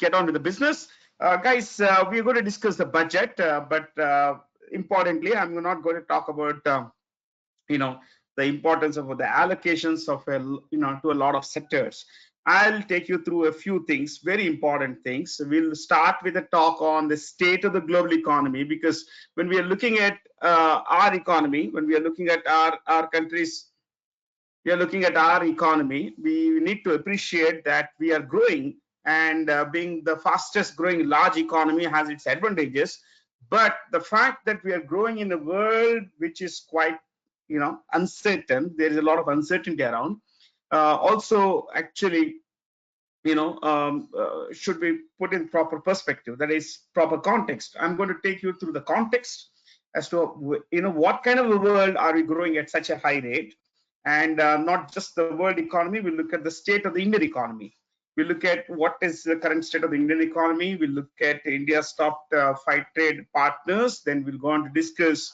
get on with the business. Guys, we're going to discuss the budget, but importantly, I'm not going to talk about, the importance of the allocations of, to a lot of sectors. I'll take you through a few things, very important things. We'll start with a talk on the state of the global economy, because when we are looking at our economy, when we are looking at our countries, we are looking at our economy, we need to appreciate that we are growing, and being the fastest growing large economy has its advantages. But the fact that we are growing in a world which is quite, uncertain, there is a lot of uncertainty around. Also, actually, should be put in proper perspective, that is proper context. I'm going to take you through the context as to what kind of a world are we growing at such a high rate, and not just the world economy. We look at the state of the Indian economy. We look at what is the current state of the Indian economy. We look at India's top 5 trade partners. Then we'll go on to discuss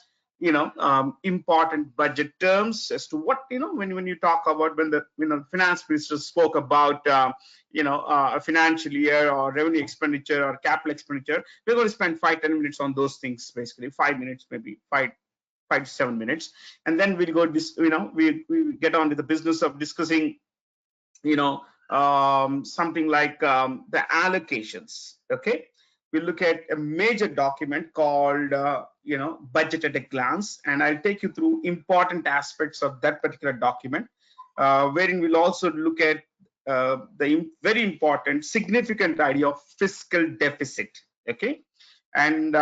important budget terms as to what, when you talk about, when the finance minister spoke about a financial year or revenue expenditure or capital expenditure, we're going to spend 5-10 minutes on those things, basically 5 minutes, maybe 5 to 7 minutes, and then we'll go we get on to the business of discussing something like the allocations. Okay, we look at a major document called budget at a glance, and I'll take you through important aspects of that particular document, wherein we'll also look at the very important significant idea of fiscal deficit. Okay, and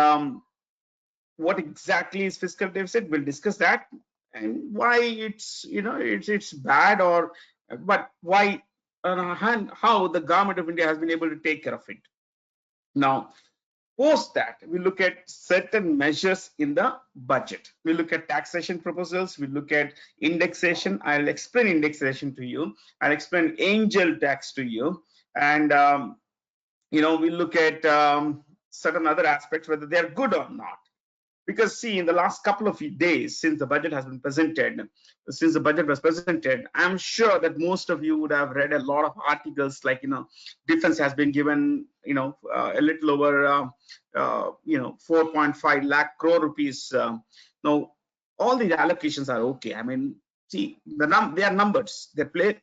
what exactly is fiscal deficit? We'll discuss that, and why it's it's bad, or but why and how the government of India has been able to take care of it. Now, post that, we look at certain measures in the budget. We look at taxation proposals. We look at indexation. I'll explain indexation to you. I'll explain angel tax to you, and we look at certain other aspects, whether they are good or not. Because see, in the last couple of days since the budget has been presented, I'm sure that most of you would have read a lot of articles like, defense has been given, a little over, 4.5 lakh crore rupees. Now, all the allocations are okay. I mean, see, they are numbers. They play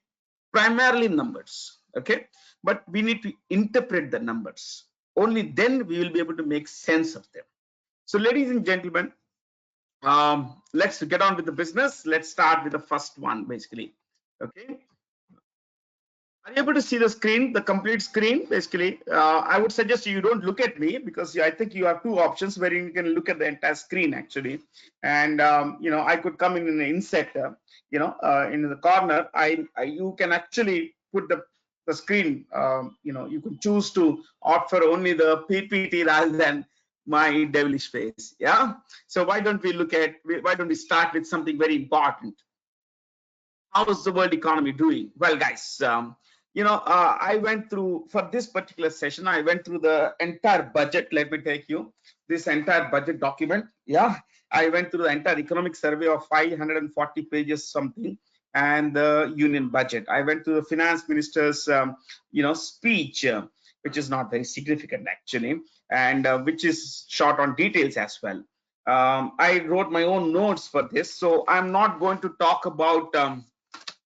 primarily numbers. Okay, but we need to interpret the numbers. Only then we will be able to make sense of them. So, ladies and gentlemen, let's get on with the business. Let's start with the first one, basically. Okay. Are you able to see the screen, the complete screen? Basically, I would suggest you don't look at me, because I think you have 2 options where you can look at the entire screen actually. And I could come in an inset, in the corner. You can actually put the screen. You can choose to opt for only the PPT rather than my devilish face. Yeah, so why don't we start with something very important? How is the world economy doing? Well, guys, I went through, for this particular session, I went through the entire budget. Let me take you this entire budget document. Yeah, I went through the entire economic survey of 540 pages something, and the union budget. I went through the finance minister's speech, which is not very significant actually, and which is short on details as well. I wrote my own notes for this, so I'm not going to talk about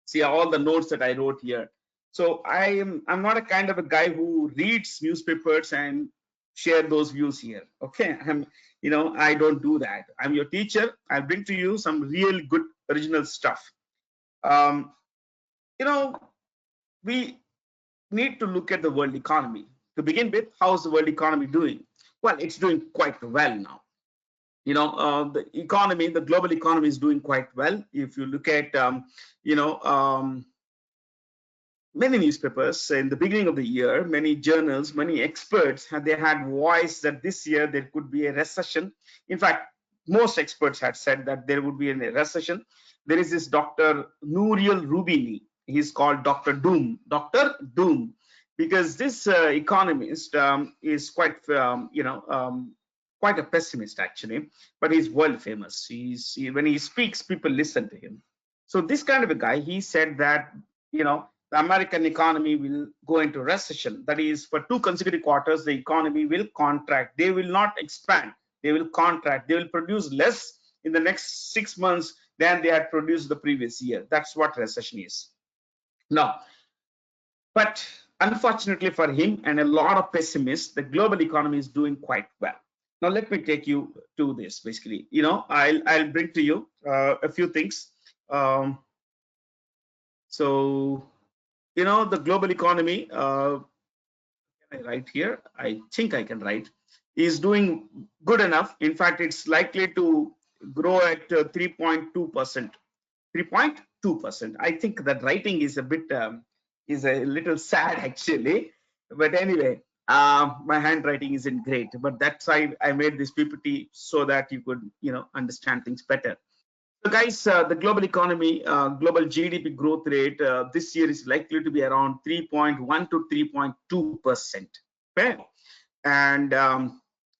see all the notes that I wrote here. So I'm not a kind of a guy who reads newspapers and share those views here. Okay, I don't do that. I'm your teacher. I'll bring to you some real good original stuff. We need to look at the world economy. To begin with, how's the world economy doing? Well, it's doing quite well now. The economy, the global economy is doing quite well. If you look at, many newspapers in the beginning of the year, many journals, many experts had voiced that this year there could be a recession. In fact, most experts had said that there would be a recession. There is this Dr. Nouriel Roubini. He's called Dr. Doom. Dr. Doom. Because this economist is quite, quite a pessimist actually, but he's world famous. When he speaks, people listen to him. So this kind of a guy, he said that, the American economy will go into recession. That is, for 2 consecutive quarters, the economy will contract. They will not expand. They will contract. They will produce less in the next 6 months than they had produced the previous year. That's what recession is. Now, but unfortunately for him and a lot of pessimists, the global economy is doing quite well. Now, let me take you to this. Basically, I'll bring to you a few things. So, the global economy, can I write here? I think I can write, is doing good enough. In fact, it's likely to grow at 3.2%. 3.2%. I think that writing is a bit, is a little sad actually. But anyway, my handwriting isn't great. But that's why I made this PPT so that you could, understand things better. So guys, the global economy, global GDP growth rate this year is likely to be around 3.1 to 3.2%. Okay? And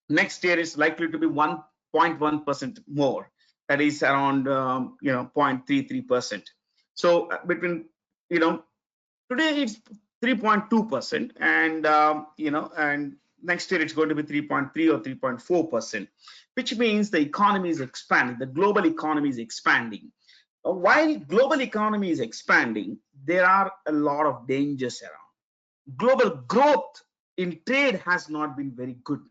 next year is likely to be 1.1% more. That is around 0.33%. So between today it's 3.2%, and and next year it's going to be 3.3 or 3.4%, which means the economy is expanding. The global economy is expanding. While global economy is expanding, there are a lot of dangers around. Global growth in trade has not been very good.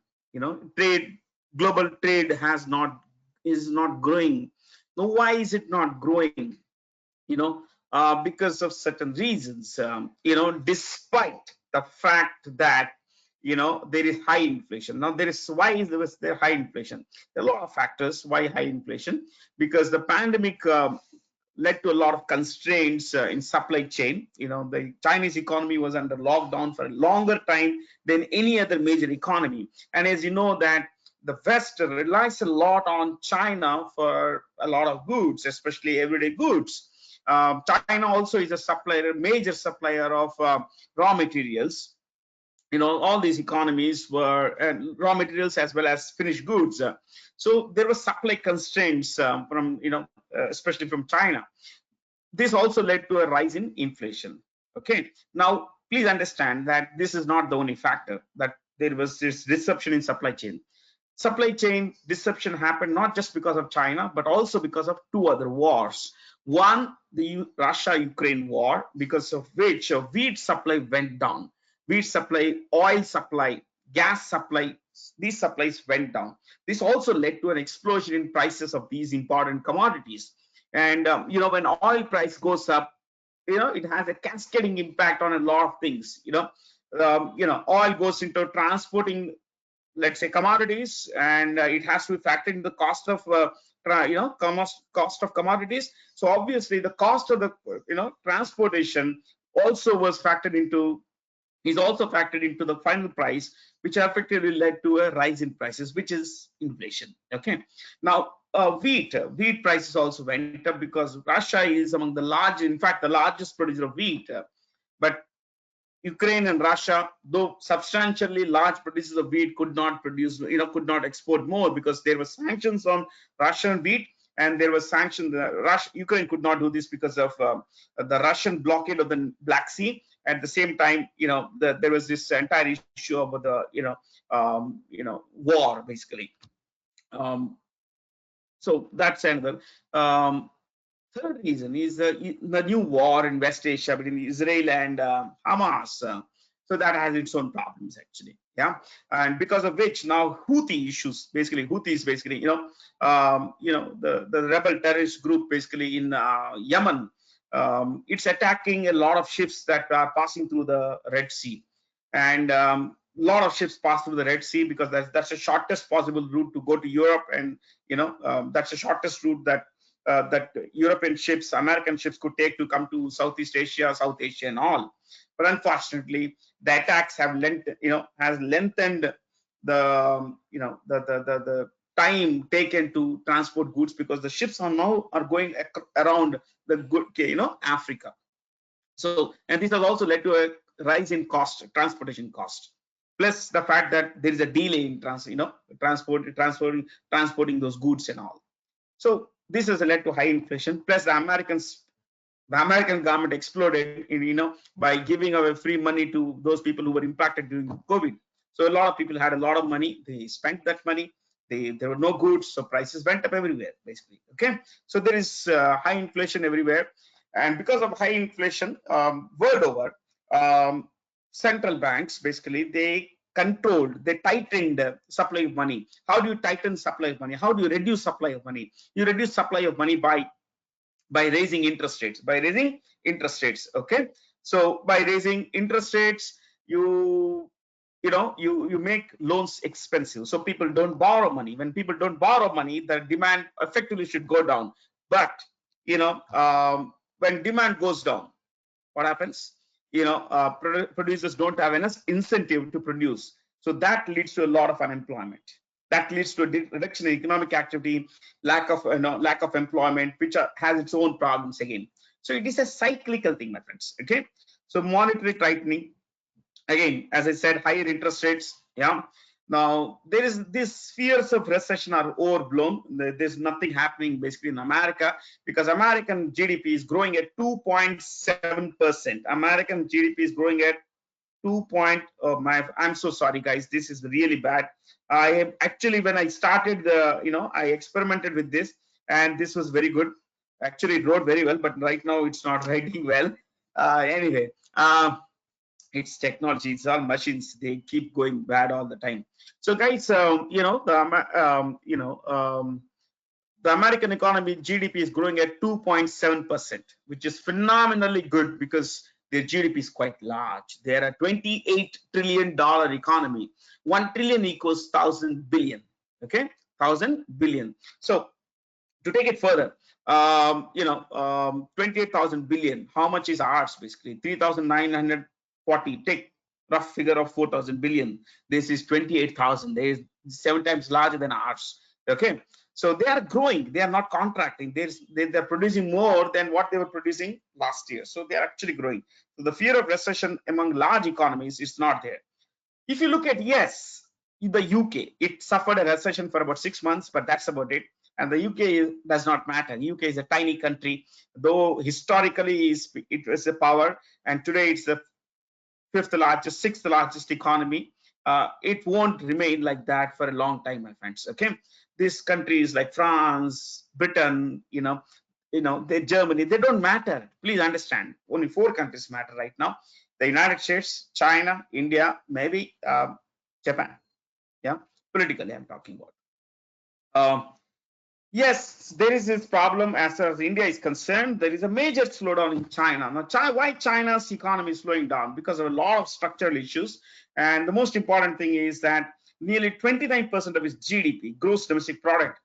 Global trade is not growing. Now, why is it not growing? Because of certain reasons. Despite the fact that there is high inflation. Now, why is there high inflation? There are a lot of factors why high inflation. Because the pandemic led to a lot of constraints in supply chain. The Chinese economy was under lockdown for a longer time than any other major economy. And as you know that the West relies a lot on China for a lot of goods, especially everyday goods. China also is a major supplier of raw materials. All these economies were raw materials as well as finished goods. So there were supply constraints from, especially from China. This also led to a rise in inflation. Okay. Now, please understand that this is not the only factor, that there was this disruption in supply chain. Supply chain disruption happened not just because of China, but also because of 2 other wars. One, the Russia-Ukraine war, because of which wheat supply went down. Wheat supply, oil supply, gas supply, these supplies went down. This also led to an explosion in prices of these important commodities. And when oil price goes up, it has a cascading impact on a lot of things. Oil goes into transporting, let's say, commodities, and it has to be factored in the cost of cost of commodities. So obviously the cost of the transportation also was factored into the final price, which effectively led to a rise in prices, which is inflation. Okay. Now wheat prices also went up because Russia is among the largest producer of wheat, but Ukraine and Russia, though substantially large producers of wheat, could not export more because there were sanctions on Russian wheat, and there was sanctions. Ukraine could not do this because of the Russian blockade of the Black Sea. At the same time, there was this entire issue of the war, basically. So that's another. Third reason is the new war in West Asia between Israel and Hamas. So that has its own problems actually. Yeah, and because of which now Houthis basically, the rebel terrorist group basically in Yemen. It's attacking a lot of ships that are passing through the Red Sea, and a lot of ships pass through the Red Sea because that's the shortest possible route to go to Europe, and that's the shortest route that European ships, American ships could take to come to Southeast Asia, South Asia, and all. But unfortunately, the attacks have lengthened the time taken to transport goods, because the ships are going around the Africa. So, and this has also led to a rise in transportation cost. Plus the fact that there is a delay in transporting those goods and all. So this has led to high inflation. Plus the Americans The American government exploded in, by giving away free money to those people who were impacted during COVID. So a lot of people had a lot of money. They spent that money. There were no goods, so prices went up everywhere, basically. Okay, so there is high inflation everywhere, and because of high inflation, world over, central banks basically they tightened the supply of money. How do you tighten supply of money? How do you reduce supply of money? You reduce supply of money by raising interest rates. Okay, so by raising interest rates, you make loans expensive, so people don't borrow money. When people don't borrow money, the demand effectively should go down. But when demand goes down, what happens? Producers don't have enough incentive to produce, so that leads to a lot of unemployment. That leads to a reduction in economic activity, lack of employment, which has its own problems again. So it is a cyclical thing, my friends. Okay, so monetary tightening, again, as I said, higher interest rates. Yeah. Now there is this fears of recession are overblown. There's nothing happening basically in America, because American GDP is growing at 2.7%. American GDP is growing at I'm so sorry, guys. This is really bad. I actually, when I started I experimented with this, and this was very good. Actually, it wrote very well, but right now it's not writing well. Anyway, it's technology. It's all machines. They keep going bad all the time. So, guys, the American economy GDP is growing at 2.7%, which is phenomenally good because their GDP is quite large. They're a $28 trillion economy. 1 trillion equals 1,000 billion. Okay, 1,000 billion. So to take it further, 28,000 billion. How much is ours? Basically, 3,940. Take rough figure of 4,000 billion. This is 28,000. There is 7 times larger than ours. Okay. So they are growing, they are not contracting. They're producing more than what they were producing last year. So they are actually growing. So the fear of recession among large economies is not there. If you look at, yes, the UK, it suffered a recession for about 6 months, but that's about it. And the UK does not matter. UK is a tiny country, though historically it was a power, and today it's the 5th largest, 6th largest economy. It won't remain like that for a long time, my friends. Okay. These countries like France, Britain, Germany, they don't matter. Please understand, only 4 countries matter right now: the United States, China, India, maybe Japan. Yeah, politically I'm talking about. Yes, there is this problem as far as India is concerned. There is a major slowdown in China. Now, why China's economy is slowing down? Because of a lot of structural issues. And the most important thing is that nearly 29% of its GDP, gross domestic product,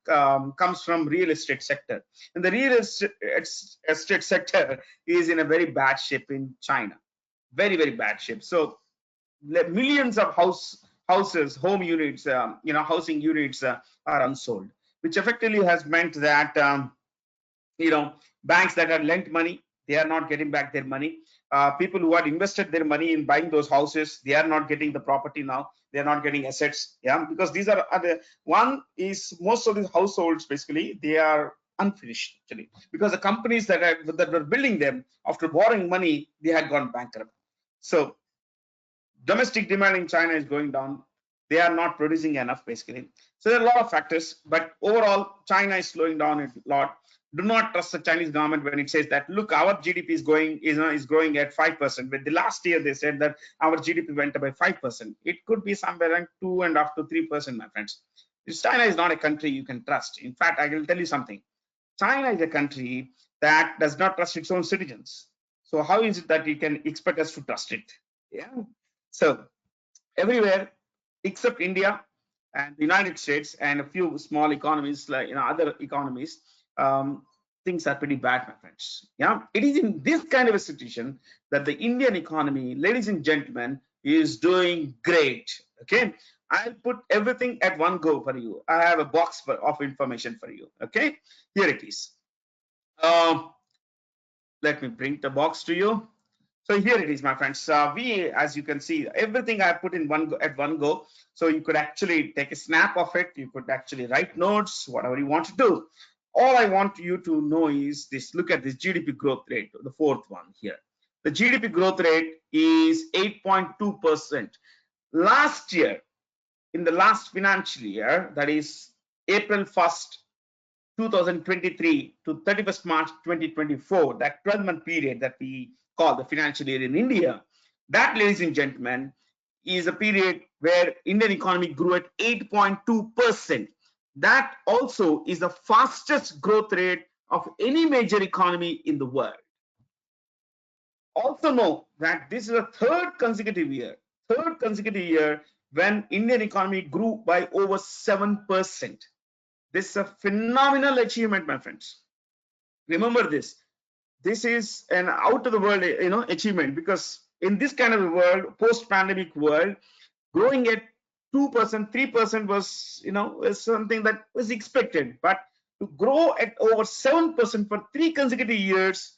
comes from real estate sector. And the real estate sector is in a very bad shape in China. Very, very bad shape. So millions of houses, home units, housing units are unsold, which effectively has meant that banks that had lent money, they are not getting back their money. People who had invested their money in buying those houses, they are not getting the property now. They are not getting assets. Yeah, because these are one is most of these households basically they are unfinished actually, because the companies that were building them, after borrowing money, they had gone bankrupt. So domestic demand in China is going down. They are not producing enough basically. So there are a lot of factors, but overall China is slowing down a lot. Do not trust the Chinese government when it says that, look, our GDP is growing at 5%. But the last year they said that our GDP went up by 5%. It could be somewhere around 2.5 to 3%, my friends. China is not a country you can trust. In fact, I will tell you something. China is a country that does not trust its own citizens. So how is it that you can expect us to trust it? Yeah. So everywhere except India and the United States and a few small economies like other economies, things are pretty bad, my friends. Yeah, it is in this kind of a situation that the Indian economy, ladies and gentlemen, is doing great. Okay, I'll put everything at one go for you. I have a box of information for you. Okay, here it is. Let me bring the box to you. So here it is, my friends. As you can see, everything I put in at one go. So you could actually take a snap of it. You could actually write notes, whatever you want to do. all I want you to know is this. Look at this GDP growth rate, the fourth one here. The GDP growth rate is 8.2%. Last year, in the last financial year, that is April 1st, 2023 to 31st March 2024, that 12-month period that we call the financial year in India, that, ladies and gentlemen, is a period where Indian economy grew at 8.2%. That also is the fastest growth rate of any major economy in the world. Also know that this is a third consecutive year when Indian economy grew by over 7%. This is a phenomenal achievement, my friends. Remember this. This is an out of the world, achievement, because in this kind of a world, post-pandemic world, growing at 2%, 3% was, is something that was expected. But to grow at over 7% for 3 consecutive years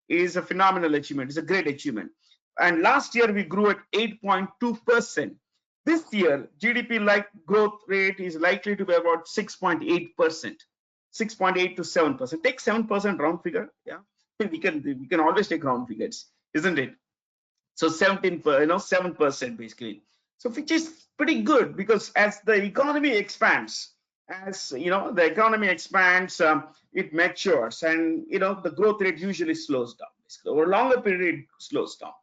is a phenomenal achievement. It's a great achievement. And last year we grew at 8.2%. This year, GDP growth rate is likely to be about 6.8%, 6.8 to 7%. Take 7% round figure. Yeah, we can always take round figures, isn't it? So 7% basically. So which is pretty good, because as the economy expands, it matures, and the growth rate usually slows down. Basically, over a longer period, it slows down.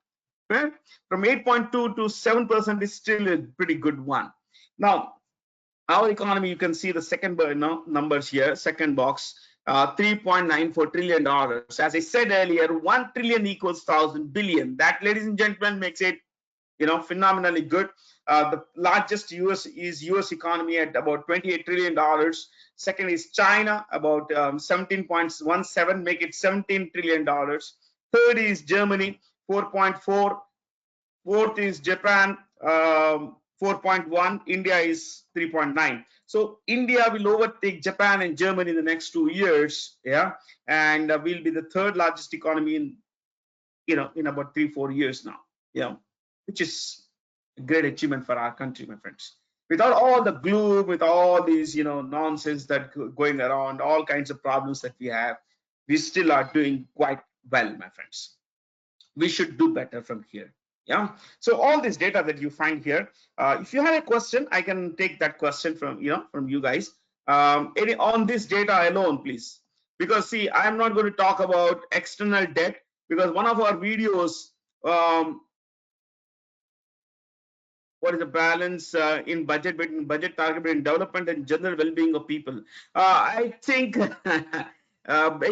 Right? From 8.2 to 7% is still a pretty good one. Now, our economy, you can see the second numbers here, second box, $3.94 trillion. As I said earlier, 1 trillion equals 1,000 billion. That, ladies and gentlemen, makes it phenomenally good. The largest US economy at about $28 trillion. Second is China, about 17.17, make it $17 trillion. Third is Germany, 4.4. Fourth is Japan, 4.1. India is 3.9. So India will overtake Japan and Germany in the next 2 years, yeah, and will be the third largest economy in about 3-4 years now, yeah, which is a great achievement for our country, my friends. Without all the gloom, with all these nonsense that going around, all kinds of problems that we have, we still are doing quite well, my friends. We should do better from here. Yeah. So all this data that you find here, if you have a question, I can take that question from you guys. On this data alone, please, because see, I am not going to talk about external debt, because one of our videos, what is the balance in budget between budget target and development and general well-being of people? I think. I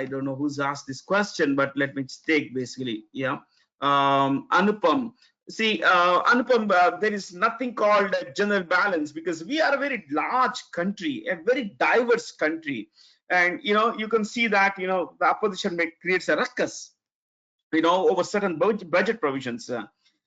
don't know who's asked this question, but let me take basically, yeah. Anupam, see, Anupam, there is nothing called a general balance, because we are a very large country, a very diverse country, and you can see that the opposition creates a ruckus, over certain budget provisions.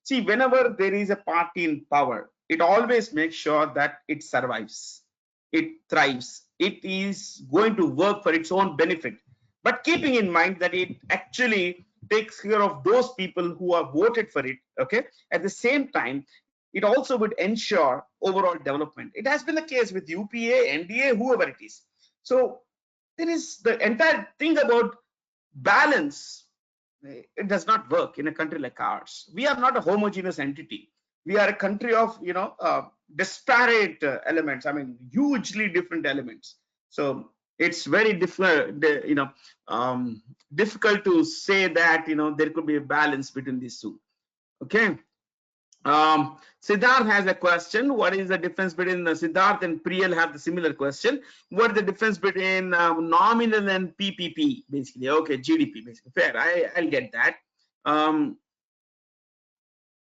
See, whenever there is a party in power, it always makes sure that it survives, it thrives, it is going to work for its own benefit, but keeping in mind that it actually takes care of those people who have voted for it. Okay, at the same time, it also would ensure overall development. It has been the case with UPA, NDA, whoever it is. So there is the entire thing about balance. It does not work in a country like ours. We are not a homogeneous entity. We are a country of disparate elements. I mean, hugely different elements. So it's very difficult to say that there could be a balance between these two. Okay. Siddharth has a question. What is the difference between Siddharth and Priyal have the similar question? What is the difference between nominal and PPP? Basically, okay, GDP. Basically, fair. I'll get that.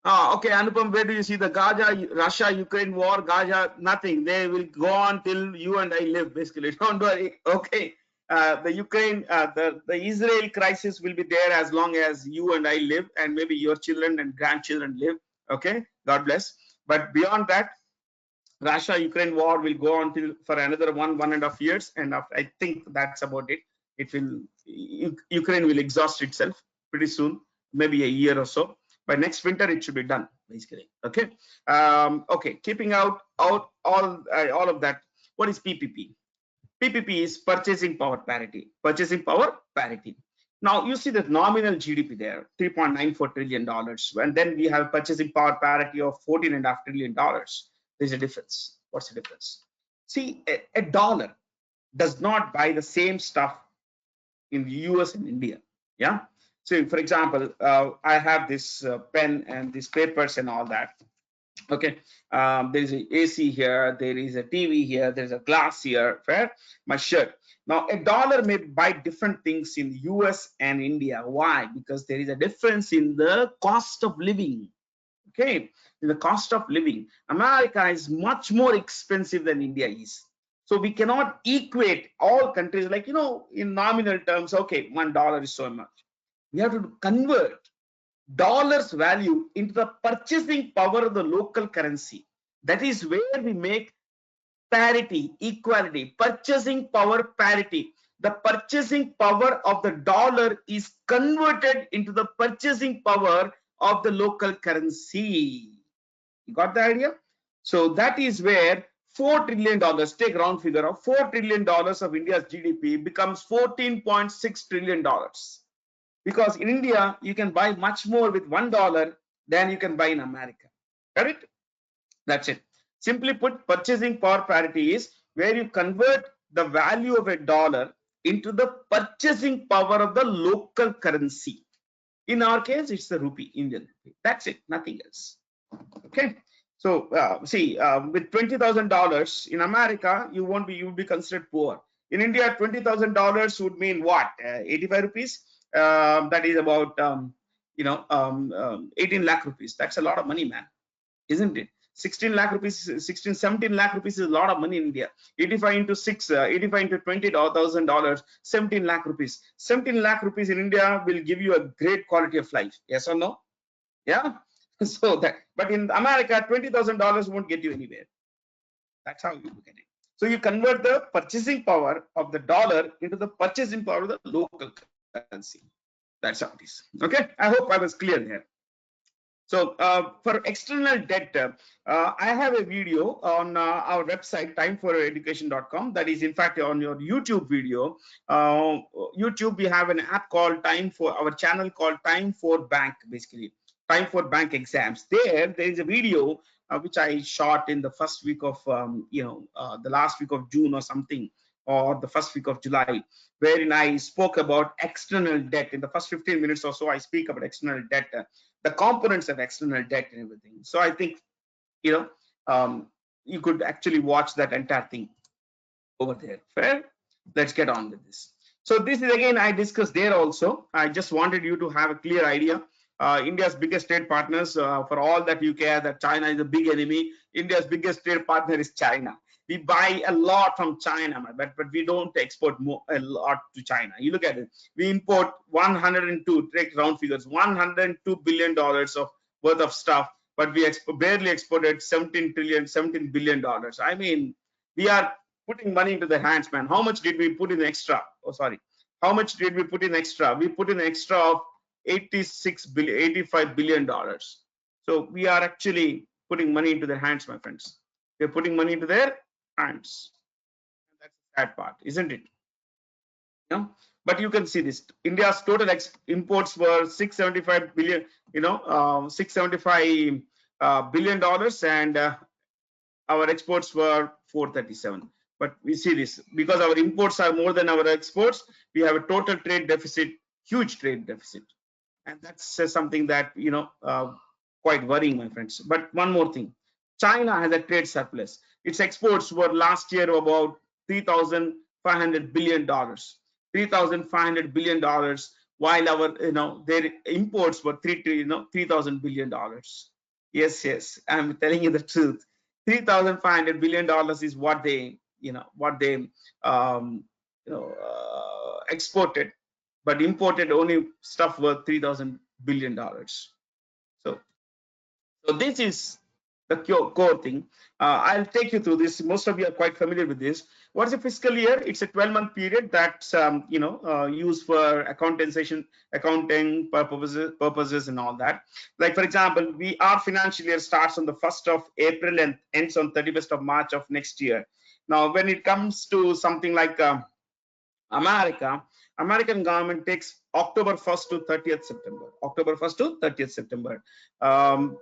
Okay, Anupam, where do you see the Gaza, Russia, Ukraine war? Gaza, nothing. They will go on till you and I live, basically. Don't worry. Okay. The Ukraine, the Israel crisis will be there as long as you and I live, and maybe your children and grandchildren live. Okay, God bless. But beyond that, Russia-Ukraine war will go on till for another 1.5 years, and I think that's about it. Ukraine will exhaust itself pretty soon, maybe a year or so. By next winter, it should be done, basically. Okay. Okay. Keeping out all of that. What is PPP? PPP is purchasing power parity. Purchasing power parity. Now you see the nominal GDP there, $3.94 trillion, and then we have purchasing power parity of $14.5 trillion. There's a difference. What's the difference? See, a dollar does not buy the same stuff in the US and India. Yeah. So, for example, I have this pen and these papers and all that. Okay, there is a AC here, there is a TV here, there's a glass here, fair, my shirt. Now a dollar may buy different things in US and India. Why? Because there is a difference in the cost of living. Okay, in the cost of living, America is much more expensive than India is. So we cannot equate all countries like, you know, in nominal terms. Okay, $1 is so much. We have to convert dollars value into the purchasing power of the local currency. That is where we make parity, equality, purchasing power parity. The purchasing power of the dollar is converted into the purchasing power of the local currency. You got the idea? So that is where $4 trillion, take round figure of $4 trillion of India's GDP becomes $14.6 trillion. Because in India, you can buy much more with $1 than you can buy in America. Correct? That's it. Simply put, purchasing power parity is where you convert the value of a dollar into the purchasing power of the local currency. In our case, it's the rupee, Indian rupee. That's it, nothing else. Okay. So see, with $20,000 in America, you will be considered poor. In India, $20,000 would mean what? 85 rupees. That is about 18 lakh rupees. That's a lot of money, man, isn't it? 16 lakh rupees, 17 lakh rupees is a lot of money in India. 85 into 6, 85 into $20,000, 17 lakh rupees. 17 lakh rupees in India will give you a great quality of life. Yes or no? Yeah. So that, but in America, $20,000 won't get you anywhere. That's how you look at it. So you convert the purchasing power of the dollar into the purchasing power of the local currency. That's how it is. Okay, I hope I was clear there. So for external debt, I have a video on our website timefororeducation.com. That is in fact on your YouTube video. YouTube, we have an app called our channel called Time for Bank, basically Time for Bank Exams. There is a video which I shot in the first week of the last week of June or something, or the first week of July, wherein I spoke about external debt. In the first 15 minutes or so, I speak about external debt, the components of external debt and everything. So I think, you could actually watch that entire thing over there. Fair? Let's get on with this. So this is again, I discussed there also. I just wanted you to have a clear idea. India's biggest trade partners, for all that you care that China is a big enemy, India's biggest trade partner is China. We buy a lot from China, but we don't export a lot to China. You look at it, we import 102, take round figures, $102 billion of worth of stuff, but we barely exported $17 billion. I mean, we are putting money into the hands, man. How much did we put in extra? Oh, sorry. How much did we put in extra? We put in extra of $85 billion. So we are actually putting money into their hands, my friends. We're putting money into their hands. That's the sad part, isn't it? But you can see this. India's total imports were $675 billion, $675 billion, and our exports were 437. But we see this, because our imports are more than our exports, we have a total trade deficit, huge trade deficit. And that's something that, quite worrying, my friends. But one more thing, China has a trade surplus. Its exports were last year about $3,500 billion. $3,500 billion, while our, their imports were $3,000 billion. Yes, I'm telling you the truth. $3,500 billion is what they, exported, but imported only stuff worth $3,000 billion. So this is the core thing. I'll take you through this. Most of you are quite familiar with this. What is a fiscal year? It's a 12-month period that's used for accounting purposes and all that. Like for example, our financial year starts on the 1st of April and ends on 31st of March of next year. Now, when it comes to something like American government takes October 1st to 30th September. October 1st to 30th September.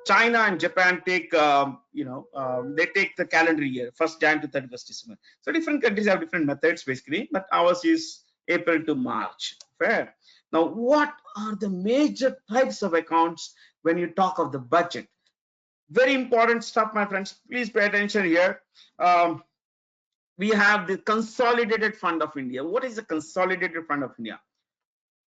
China and Japan take, they take the calendar year, 1st Jan to 31st December. So different countries have different methods basically, but ours is April to March. Fair. Now, what are the major types of accounts when you talk of the budget? Very important stuff, my friends. Please pay attention here. We have the Consolidated Fund of India. What is the Consolidated Fund of India?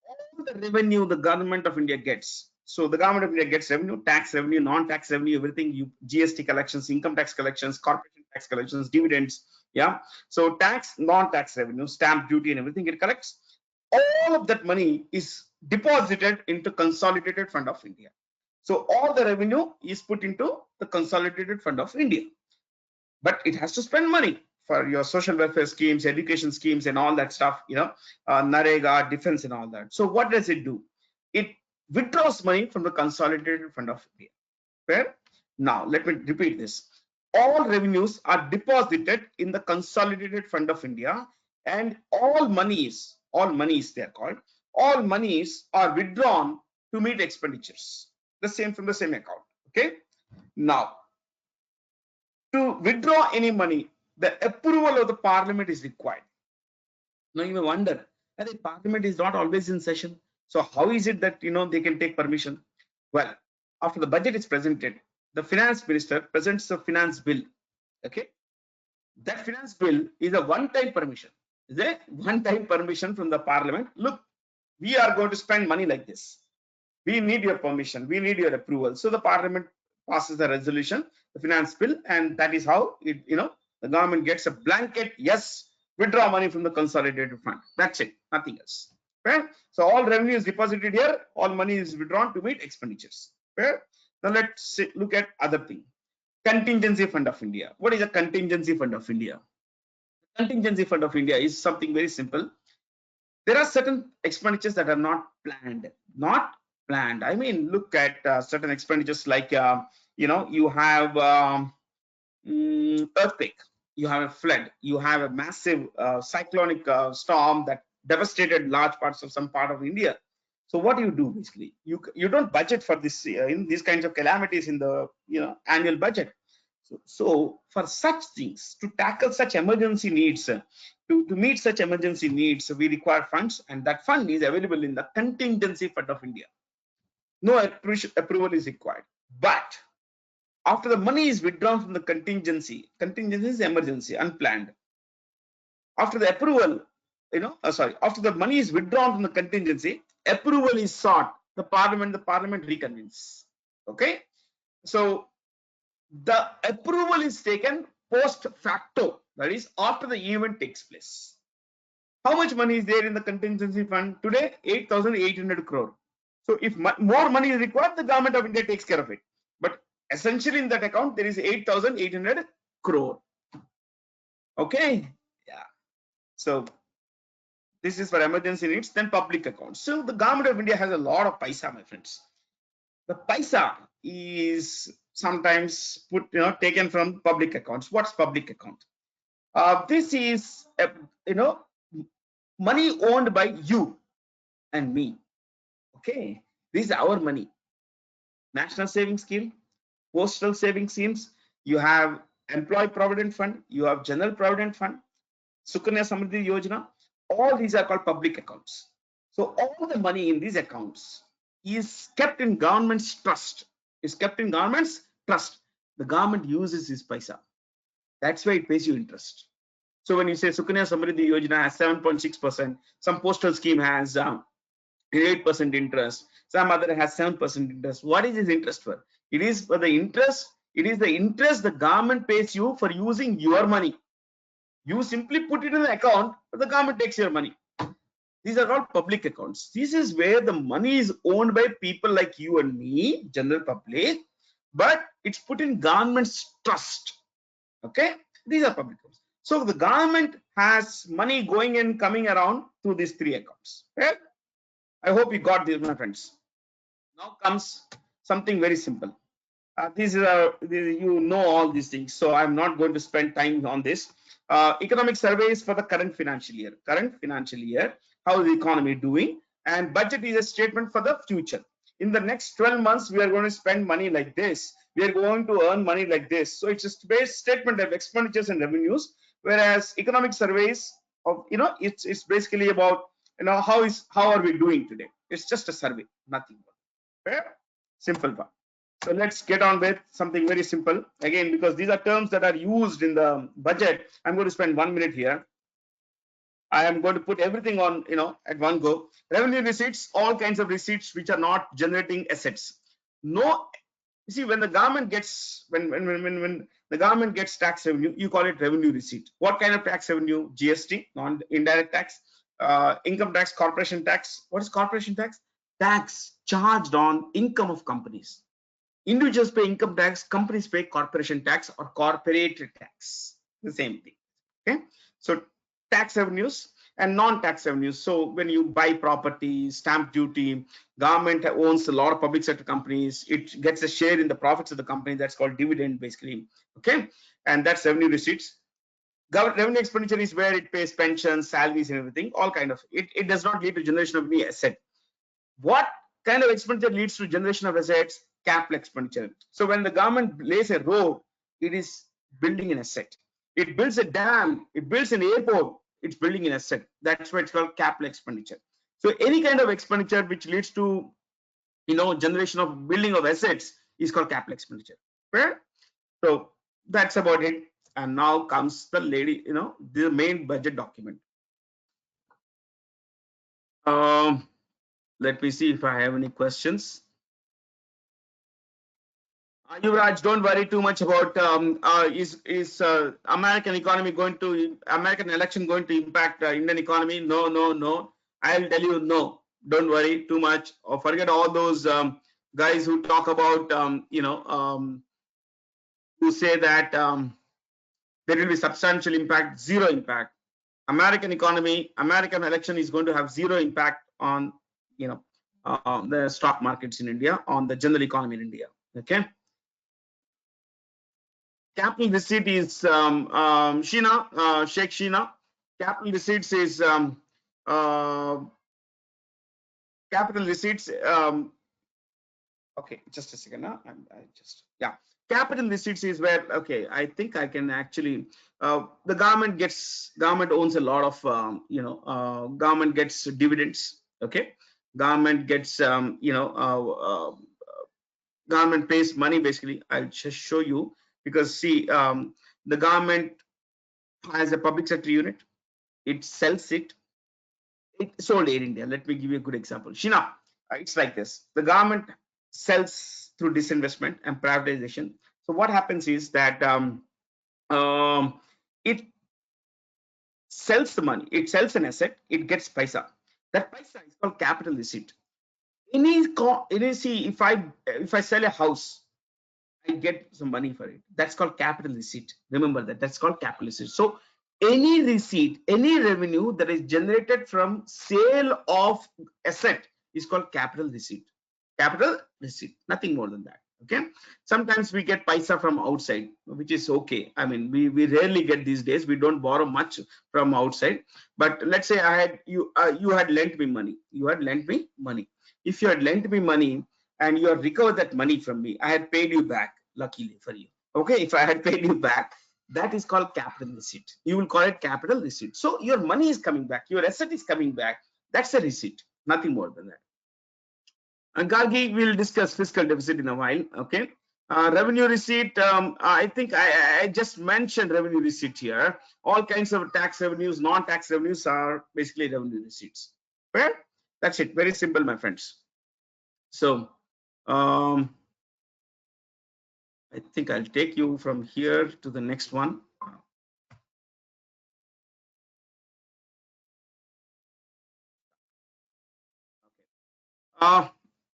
All the revenue the government of India gets. So the government of India gets revenue, tax revenue, non-tax revenue, everything, GST collections, income tax collections, corporation tax collections, dividends. Yeah. So tax, non-tax revenue, stamp duty and everything it collects. All of that money is deposited into Consolidated Fund of India. So all the revenue is put into the Consolidated Fund of India. But it has to spend money for your social welfare schemes, education schemes, and all that stuff, NAREGA, defense, and all that. So what does it do? It withdraws money from the Consolidated Fund of India. Fair? Now, let me repeat this. All revenues are deposited in the Consolidated Fund of India, and all monies they are called, all monies are withdrawn to meet expenditures. The same from the same account. Okay? Now, to withdraw any money, the approval of the parliament is required. Now you may wonder, the parliament is not always in session. So how is it that they can take permission? Well, after the budget is presented, the finance minister presents a finance bill. Okay, that finance bill is a one-time permission. Is a one-time permission from the parliament. Look, we are going to spend money like this. We need your permission. We need your approval. So the parliament passes the resolution, the finance bill, and that is how it, the government gets a blanket yes, withdraw money from the Consolidated Fund. That's it, nothing else. Fair? So all revenue is deposited here, all money is withdrawn to meet expenditures. Fair? Now let's look at other thing. Contingency Fund of India. What is a Contingency Fund of India? Contingency Fund of India is something very simple. There are certain expenditures that are not planned. Not planned. I mean, look at certain expenditures like you have earthquake, you have a flood, you have a massive cyclonic storm that devastated large parts of some part of India. So what do you do basically? You don't budget for this in these kinds of calamities in the annual budget. So for such things, to tackle such emergency needs, to meet such emergency needs, we require funds, and that fund is available in the Contingency Fund of India. No approval is required. But after the money is withdrawn from the contingency is emergency, unplanned. After the approval, after the money is withdrawn from the contingency, approval is sought. The parliament reconvenes. Okay, so the approval is taken post facto, that is after the event takes place. How much money is there in the contingency fund today? 8,800 crore. So if more money is required, the government of India takes care of it. But essentially in that account, there is 8,800 crore. Okay. Yeah. So this is for emergency needs, then public accounts. So the government of India has a lot of paisa, my friends. The paisa is sometimes taken from public accounts. What's public account? This is money owned by you and me. Okay, this is our money. National Savings Scheme, Postal Savings Schemes, you have Employee Provident Fund, you have General Provident Fund, Sukanya Samriddhi Yojana, all these are called public accounts. So all the money in these accounts is kept in government's trust. The government uses this paisa. That's why it pays you interest. So when you say Sukanya Samriddhi Yojana has 7.6%, some postal scheme has 8% interest, some other has 7% interest. What is this interest for? It is for the interest. It is the interest the government pays you for using your money. You simply put it in the account, but the government takes your money. These are called public accounts. This is where the money is owned by people like you and me, general public, but it's put in government's trust. Okay, these are public accounts. So the government has money going and coming around through these three accounts. Okay? I hope you got this, my friends. Now comes something very simple. These are you know all these things, so I'm not going to spend time on this. Economic surveys for the current financial year. Current financial year, how is the economy doing? And budget is a statement for the future. In the next 12 months, we are going to spend money like this. We are going to earn money like this. So it's a base statement of expenditures and revenues. Whereas economic surveys of it's basically about how are we doing today. It's just a survey, nothing more. Fair? Simple one. So let's get on with something very simple. Again, because these are terms that are used in the budget, I'm going to spend 1 minute here. I am going to put everything on, at one go. Revenue receipts, all kinds of receipts which are not generating assets. No, you see, when the government gets, when the government gets tax revenue, you call it revenue receipt. What kind of tax revenue? GST, non-indirect tax, income tax, corporation tax. What is corporation tax? Tax charged on income of companies. Individuals pay income tax, companies pay corporation tax or corporate tax, the same thing. Okay, so tax revenues and non-tax revenues. So when you buy property, stamp duty, government owns a lot of public sector companies, it gets a share in the profits of the company. That's called dividend, basically. Okay, and that's revenue receipts. Revenue expenditure is where it pays pensions, salaries, and everything. All kind of it does not lead to generation of any asset. What kind of expenditure leads to generation of assets? Capital expenditure. So when the government lays a road, it is building an asset. It builds a dam, it builds an airport, it's building an asset. That's why it's called capital expenditure. So any kind of expenditure which leads to generation of building of assets is called capital expenditure. Right? So that's about it. And now comes the the main budget document. Let me see if I have any questions. Yuvraj, don't worry too much about is American economy going to American election going to impact Indian economy? No, no, no. I'll tell you no. Don't worry too much. Or forget all those guys who talk about who say that there will be substantial impact. Zero impact. American economy, American election is going to have zero impact on the stock markets in India, on the general economy in India. Okay. Capital receipt is Sheena, Sheikh Sheena. Capital receipts is capital receipts. Okay, just a second. Capital receipts is where I think I can actually the government owns a lot of government gets dividends. Okay, government gets government pays money basically. I'll just show you. Because see, the government has a public sector unit, it sells it. It sold Air India. Let me give you a good example. Sheena, it's like this. The government sells through disinvestment and privatization. So what happens is that it sells the money, it sells an asset, it gets paisa. That paisa is called capital receipt. See, if I sell a house, I get some money for it. That's called capital receipt. Remember that. That's called capital receipt. So any receipt, any revenue that is generated from sale of asset is called capital receipt. Capital receipt, nothing more than that. Okay. Sometimes we get paisa from outside, which is okay. I mean, we rarely get these days. We don't borrow much from outside. But let's say you had lent me money. You had lent me money. If you had lent me money, and you have recovered that money from me, I had paid you back, luckily for you. Okay, if I had paid you back, that is called capital receipt. You will call it capital receipt. So your money is coming back, your asset is coming back. That's a receipt, nothing more than that. And Gargi will discuss fiscal deficit in a while. Okay, revenue receipt. I think I just mentioned revenue receipt here. All kinds of tax revenues, non-tax revenues are basically revenue receipts. Fair? That's it. Very simple, my friends. So I think I'll take you from here to the next one.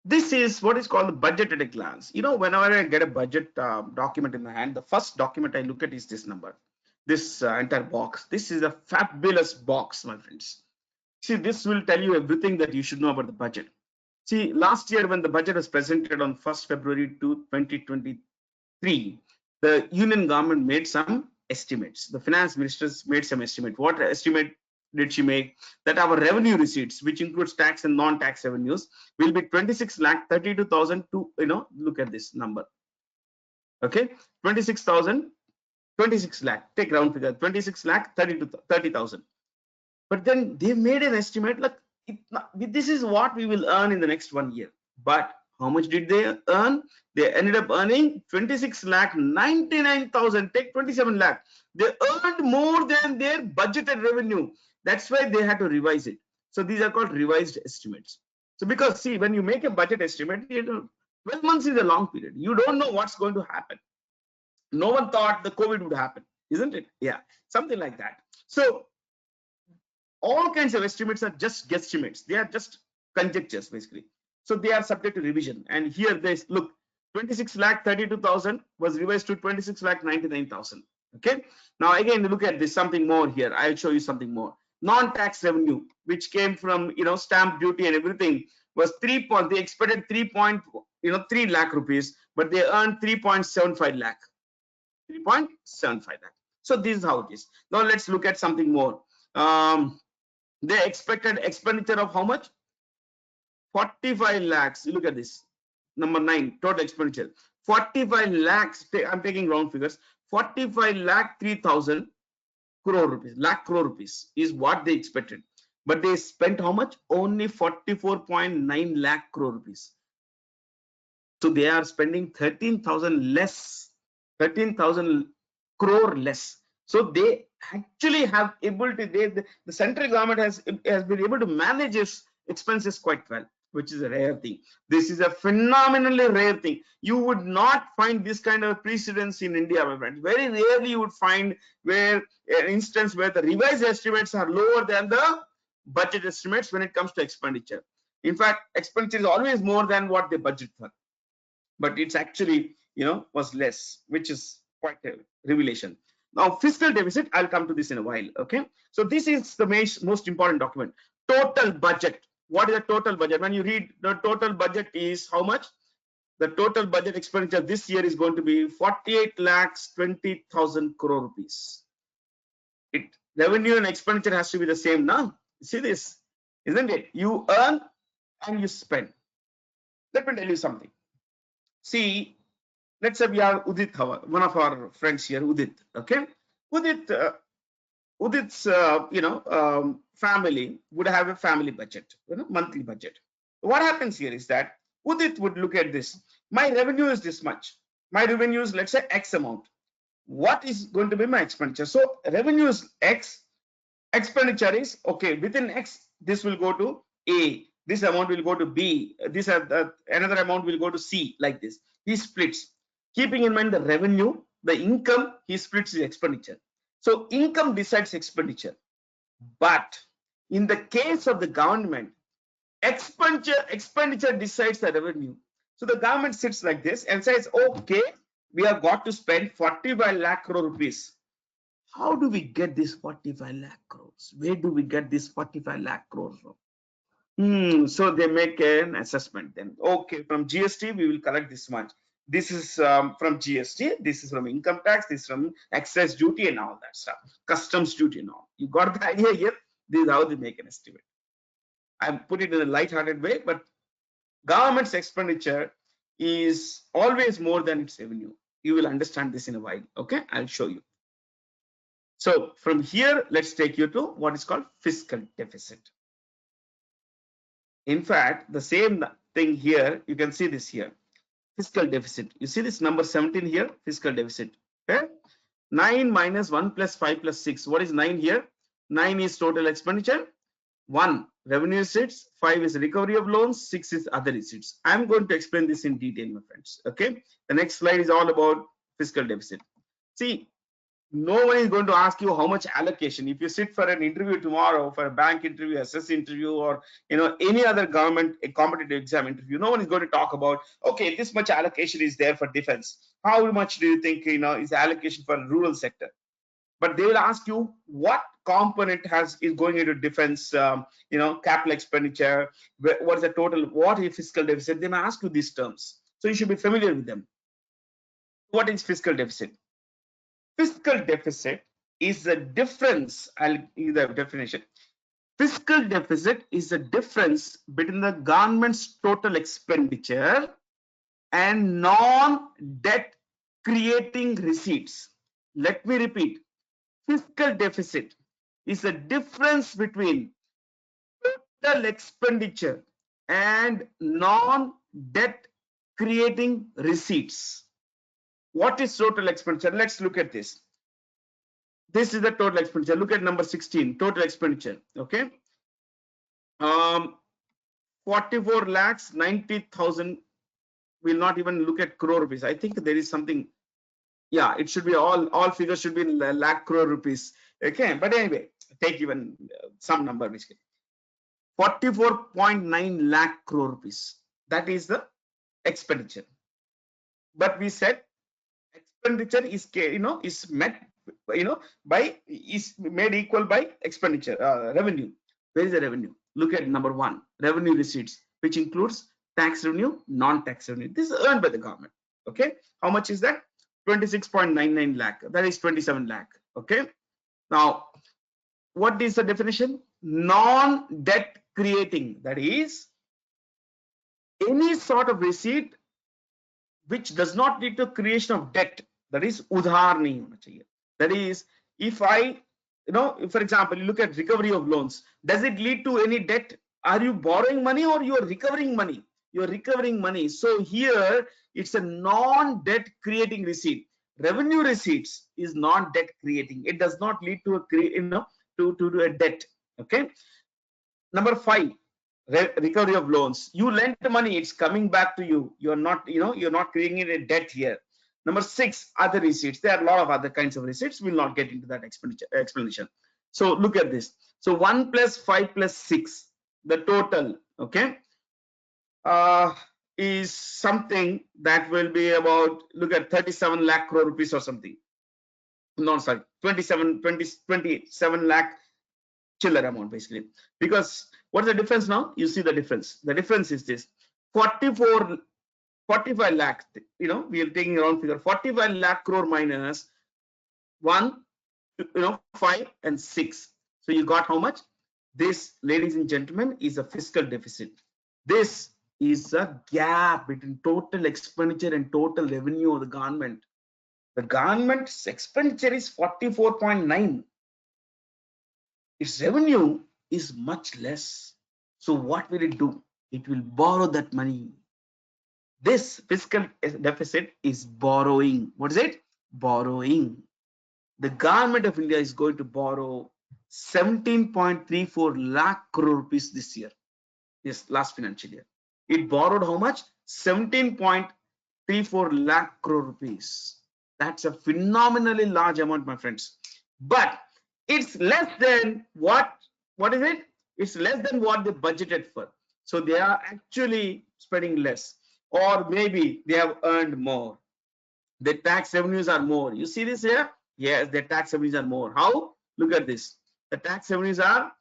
This is what is called the budget at a glance. Whenever I get a budget document in my hand, the first document I look at is this number, this entire box. This is a fabulous box, my friends. See, this will tell you everything that you should know about the budget. See, last year when the budget was presented on 1st February 2023, the union government made some estimates. The finance ministers made some estimate. What estimate did she make? That our revenue receipts, which includes tax and non-tax revenues, will be 26,32,000 to, look at this number. Okay, 26 lakh, take round figure, 26 lakh 30,000. But then they made an estimate like this is what we will earn in the next 1 year. But how much did they earn? They ended up earning 26 lakh 99,000. Take 27 lakh. They earned more than their budgeted revenue. That's why they had to revise it. So these are called revised estimates. So because see, when you make a budget estimate, 12 months is a long period. You don't know what's going to happen. No one thought the COVID would happen, isn't it? Yeah, something like that. So all kinds of estimates are just guesstimates. They are just conjectures, basically. So they are subject to revision. And here they look, 26 lakh 32,000 was revised to 26 lakh 99,000. Okay. Now again, look at this, something more here. I'll show you something more. Non-tax revenue, which came from stamp duty and everything, was they expected 3 lakh rupees, but they earned 3.75 lakh. 3.75 lakh. So this is how it is. Now let's look at something more. They expected expenditure of how much? 45 lakhs. You look at this. Number 9, total expenditure. 45 lakhs. I'm taking round figures. 45 lakh 3,000 crore rupees. Lakh crore rupees is what they expected. But they spent how much? Only 44.9 lakh crore rupees. So they are spending 13,000 less. 13,000 crore less. So they actually have ability. The central government has been able to manage its expenses quite well, which is a rare thing. This is a phenomenally rare thing. You would not find this kind of precedence in India, my friends. Very rarely you would find where an instance where the revised estimates are lower than the budget estimates when it comes to expenditure. In fact, expenditure is always more than what they budget for, but it's actually was less, which is quite a revelation. Now, fiscal deficit, I'll come to this in a while. Okay, so this is the most important document. Total budget. What is the total budget? When you read the total budget is how much? The total budget expenditure this year is going to be 48 lakhs 20,000 crore rupees. Revenue and expenditure has to be the same now. See this, isn't it? You earn and you spend. Let me tell you something. See, let's say we are Udit, one of our friends here, Udit. Okay, Udit's family would have a family budget, monthly budget. What happens here is that Udit would look at this. My revenue is this much. My revenue is, let's say, X amount. What is going to be my expenditure? So revenue is X. Expenditure is okay. Within X, this will go to A. This amount will go to B. This another amount will go to C. Like this, he splits. Keeping in mind the revenue, the income, he splits his expenditure. So income decides expenditure. But in the case of the government, expenditure decides the revenue. So the government sits like this and says, okay, we have got to spend 45 lakh crore rupees. How do we get this 45 lakh crores? Where do we get this 45 lakh crores from? So they make an assessment then. Okay, from GST, we will collect this much. This is from GST, this is from income tax, this is from excise duty and all that stuff, customs duty and all. You got the idea here? This is how they make an estimate. I put it in a light-hearted way, but government's expenditure is always more than its revenue. You will understand this in a while. Okay, I'll show you. So from here, let's take you to what is called fiscal deficit. In fact, the same thing here, you can see this here. Fiscal deficit. You see this number 17 here, fiscal deficit. Okay, 9 minus 1 plus 5 plus 6. What is 9 here? 9 is total expenditure. 1 revenue receipts, 5 is recovery of loans, 6 is other receipts. I'm going to explain this in detail, my friends. Okay, the next slide is all about fiscal deficit. See, no one is going to ask you how much allocation. If you sit for an interview tomorrow, for a bank interview, SS interview, or any other government competitive exam interview, no one is going to talk about, okay, this much allocation is there for defense. How much do you think is allocation for rural sector? But they will ask you, what component is going into defense, capital expenditure, what is the total, what is fiscal deficit. They may ask you these terms, so you should be familiar with them. What is fiscal deficit? Fiscal deficit is the difference. I'll give the definition. Fiscal deficit is the difference between the government's total expenditure and non-debt creating receipts. Let me repeat. Fiscal deficit is the difference between total expenditure and non-debt creating receipts. What is total expenditure? Let's look at this. This is the total expenditure. Look at number 16, total expenditure. Okay. 44 lakhs 90,000. We'll not even look at crore rupees. I think there is something. Yeah, it should be all figures should be in lakh crore rupees. Okay, but anyway, take even some number basically. 44.9 lakh crore rupees. That is the expenditure. But we said expenditure is is met is made equal by expenditure, revenue. Where is the revenue? Look at number 1, revenue receipts, which includes tax revenue, non-tax revenue. This is earned by the government. Okay, how much is that? 26.99 lakh. That is 27 lakh. Okay, now what is the definition? Non-debt creating, that is any sort of receipt which does not lead to creation of debt. That is udhar nahi hona chahiye. That is, if I if for example you look at recovery of loans, does it lead to any debt? Are you borrowing money or you are recovering money? You are recovering money. So here it's a non-debt creating receipt. Revenue receipts is non-debt creating. It does not lead to a to a debt. Okay. Number 5, recovery of loans. You lent money, it's coming back to you. You're not you're not creating a debt here. Number 6, other receipts. There are a lot of other kinds of receipts. We'll not get into that explanation. So look at this. So 1 plus 5 plus 6, the total, okay, is something that will be about, look at 37 lakh crore rupees or something. No, sorry, 27 lakh chiller amount basically. Because what is the difference now? You see the difference. The difference is this: 45 lakh, we are taking around figure 45 lakh crore minus 1, 5 and 6. So you got how much? This, ladies and gentlemen, is a fiscal deficit. This is a gap between total expenditure and total revenue of the government. The government's expenditure is 44.9. Its revenue is much less. So what will it do? It will borrow that money. This fiscal deficit is borrowing. What is it? Borrowing. The government of India is going to borrow 17.34 lakh crore rupees this year. This last financial year. It borrowed how much? 17.34 lakh crore rupees. That's a phenomenally large amount, my friends. But it's less than what is it? It's less than what they budgeted for. So they are actually spending less, or maybe they have earned more. The tax revenues are more. You see this here? Yes, the tax revenues are more. How? Look at this. The tax revenues are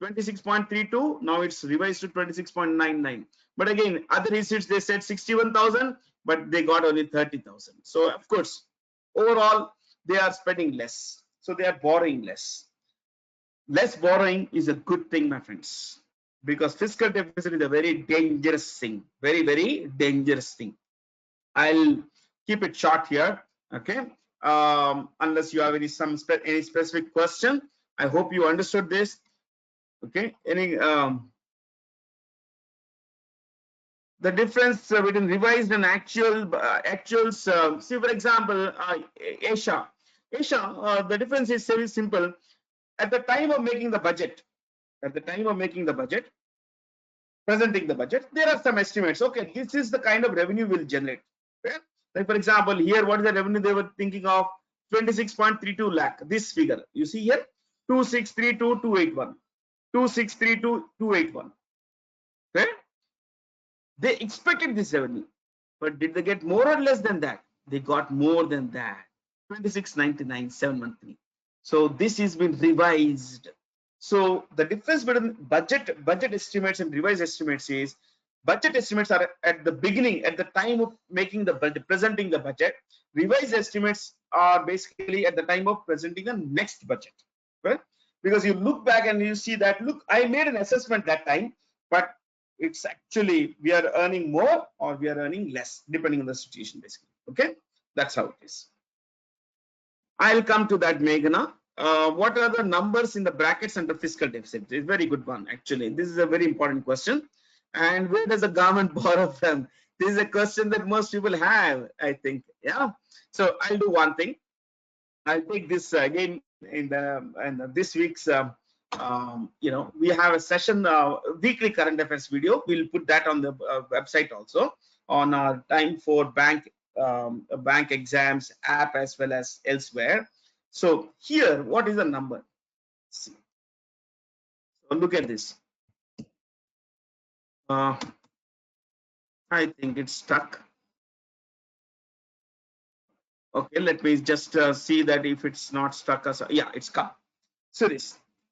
26.32. Now it's revised to 26.99. But again, other receipts, they said 61,000, but they got only 30,000. So of course, overall, they are spending less. So they are borrowing less. Less borrowing is a good thing, my friends, because fiscal deficit is a very dangerous thing. Very, very dangerous thing. I'll keep it short here. Okay. Unless you have any specific question. I hope you understood this. Okay. The difference between revised and actuals. See, for example, Asia, the difference is very simple. At the time of making the budget, presenting the budget, there are some estimates. Okay, this is the kind of revenue we'll generate. Okay? Like for example, here, what is the revenue they were thinking of? 26.32 lakh. This figure, you see here, 2632,281. 2632,281. Okay? They expected this revenue, but did they get more or less than that? They got more than that. 2699,713. So this has been revised. So the difference between budget estimates and revised estimates is budget estimates are at the beginning, at the time of making the budget, presenting the budget. Revised estimates are basically at the time of presenting the next budget, right? Because you look back and you see that, look, I made an assessment that time, but it's actually we are earning more or we are earning less depending on the situation, basically. Okay, that's how it is. I'll come to that, Meghana. What are the numbers in the brackets under fiscal deficit? It's a very good one, actually. This is a very important question. And where does the government borrow from? This is a question that most people have, I think. Yeah. So I'll do one thing. I'll take this again in this week's. We have a session, weekly current affairs video. We'll put that on the website also on our time for bank exams app as well as elsewhere. So here, what is the number? So look at this. I think it's stuck. Okay, let me just see that if it's not stuck. Yeah, it's come. So